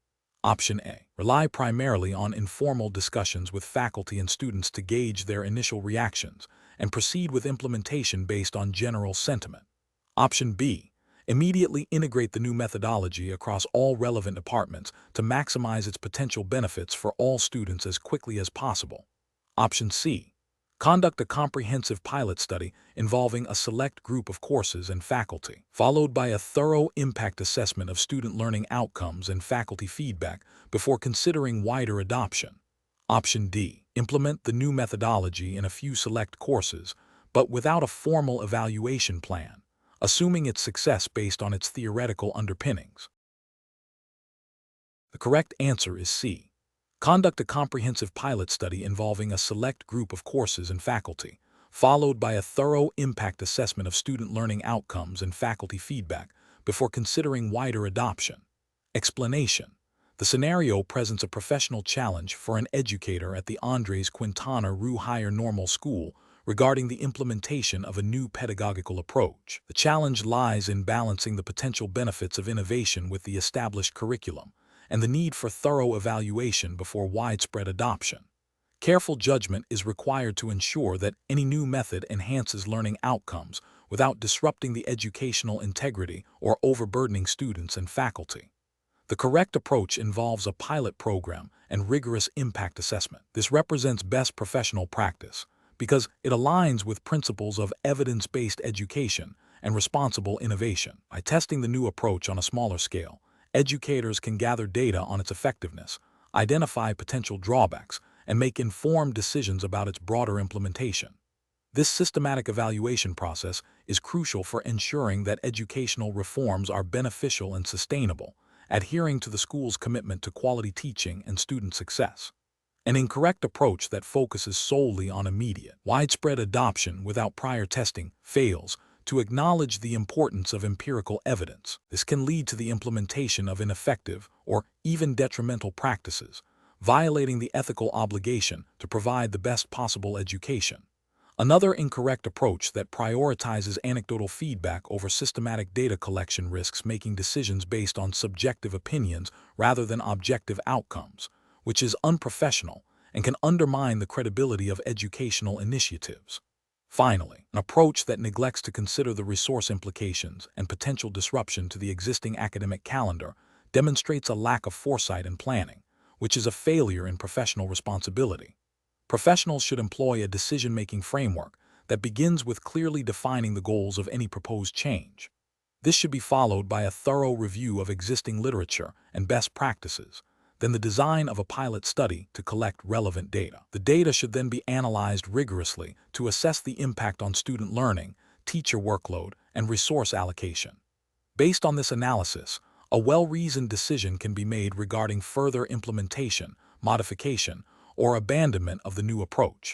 Option A. Rely primarily on informal discussions with faculty and students to gauge their initial reactions and proceed with implementation based on general sentiment. Option B. Immediately integrate the new methodology across all relevant departments to maximize its potential benefits for all students as quickly as possible. Option C. Conduct a comprehensive pilot study involving a select group of courses and faculty, followed by a thorough impact assessment of student learning outcomes and faculty feedback before considering wider adoption. Option D. Implement the new methodology in a few select courses, but without a formal evaluation plan, assuming its success based on its theoretical underpinnings. The correct answer is C. Conduct a comprehensive pilot study involving a select group of courses and faculty, followed by a thorough impact assessment of student learning outcomes and faculty feedback before considering wider adoption. Explanation. The scenario presents a professional challenge for an educator at the Quintana Higher Normal School regarding the implementation of a new pedagogical approach. The challenge lies in balancing the potential benefits of innovation with the established curriculum and the need for thorough evaluation before widespread adoption. Careful judgment is required to ensure that any new method enhances learning outcomes without disrupting the educational integrity or overburdening students and faculty. The correct approach involves a pilot program and rigorous impact assessment. This represents best professional practice because it aligns with principles of evidence-based education and responsible innovation. By testing the new approach on a smaller scale, educators can gather data on its effectiveness, identify potential drawbacks, and make informed decisions about its broader implementation. This systematic evaluation process is crucial for ensuring that educational reforms are beneficial and sustainable, adhering to the school's commitment to quality teaching and student success. An incorrect approach that focuses solely on immediate, widespread adoption without prior testing fails to acknowledge the importance of empirical evidence. This can lead to the implementation of ineffective or even detrimental practices, violating the ethical obligation to provide the best possible education. Another incorrect approach that prioritizes anecdotal feedback over systematic data collection risks making decisions based on subjective opinions rather than objective outcomes, which is unprofessional and can undermine the credibility of educational initiatives. Finally, an approach that neglects to consider the resource implications and potential disruption to the existing academic calendar demonstrates a lack of foresight and planning, which is a failure in professional responsibility. Professionals should employ a decision-making framework that begins with clearly defining the goals of any proposed change. This should be followed by a thorough review of existing literature and best practices, then the design of a pilot study to collect relevant data. The data should then be analyzed rigorously to assess the impact on student learning, teacher workload, and resource allocation. Based on this analysis, a well-reasoned decision can be made regarding further implementation, modification, or abandonment of the new approach.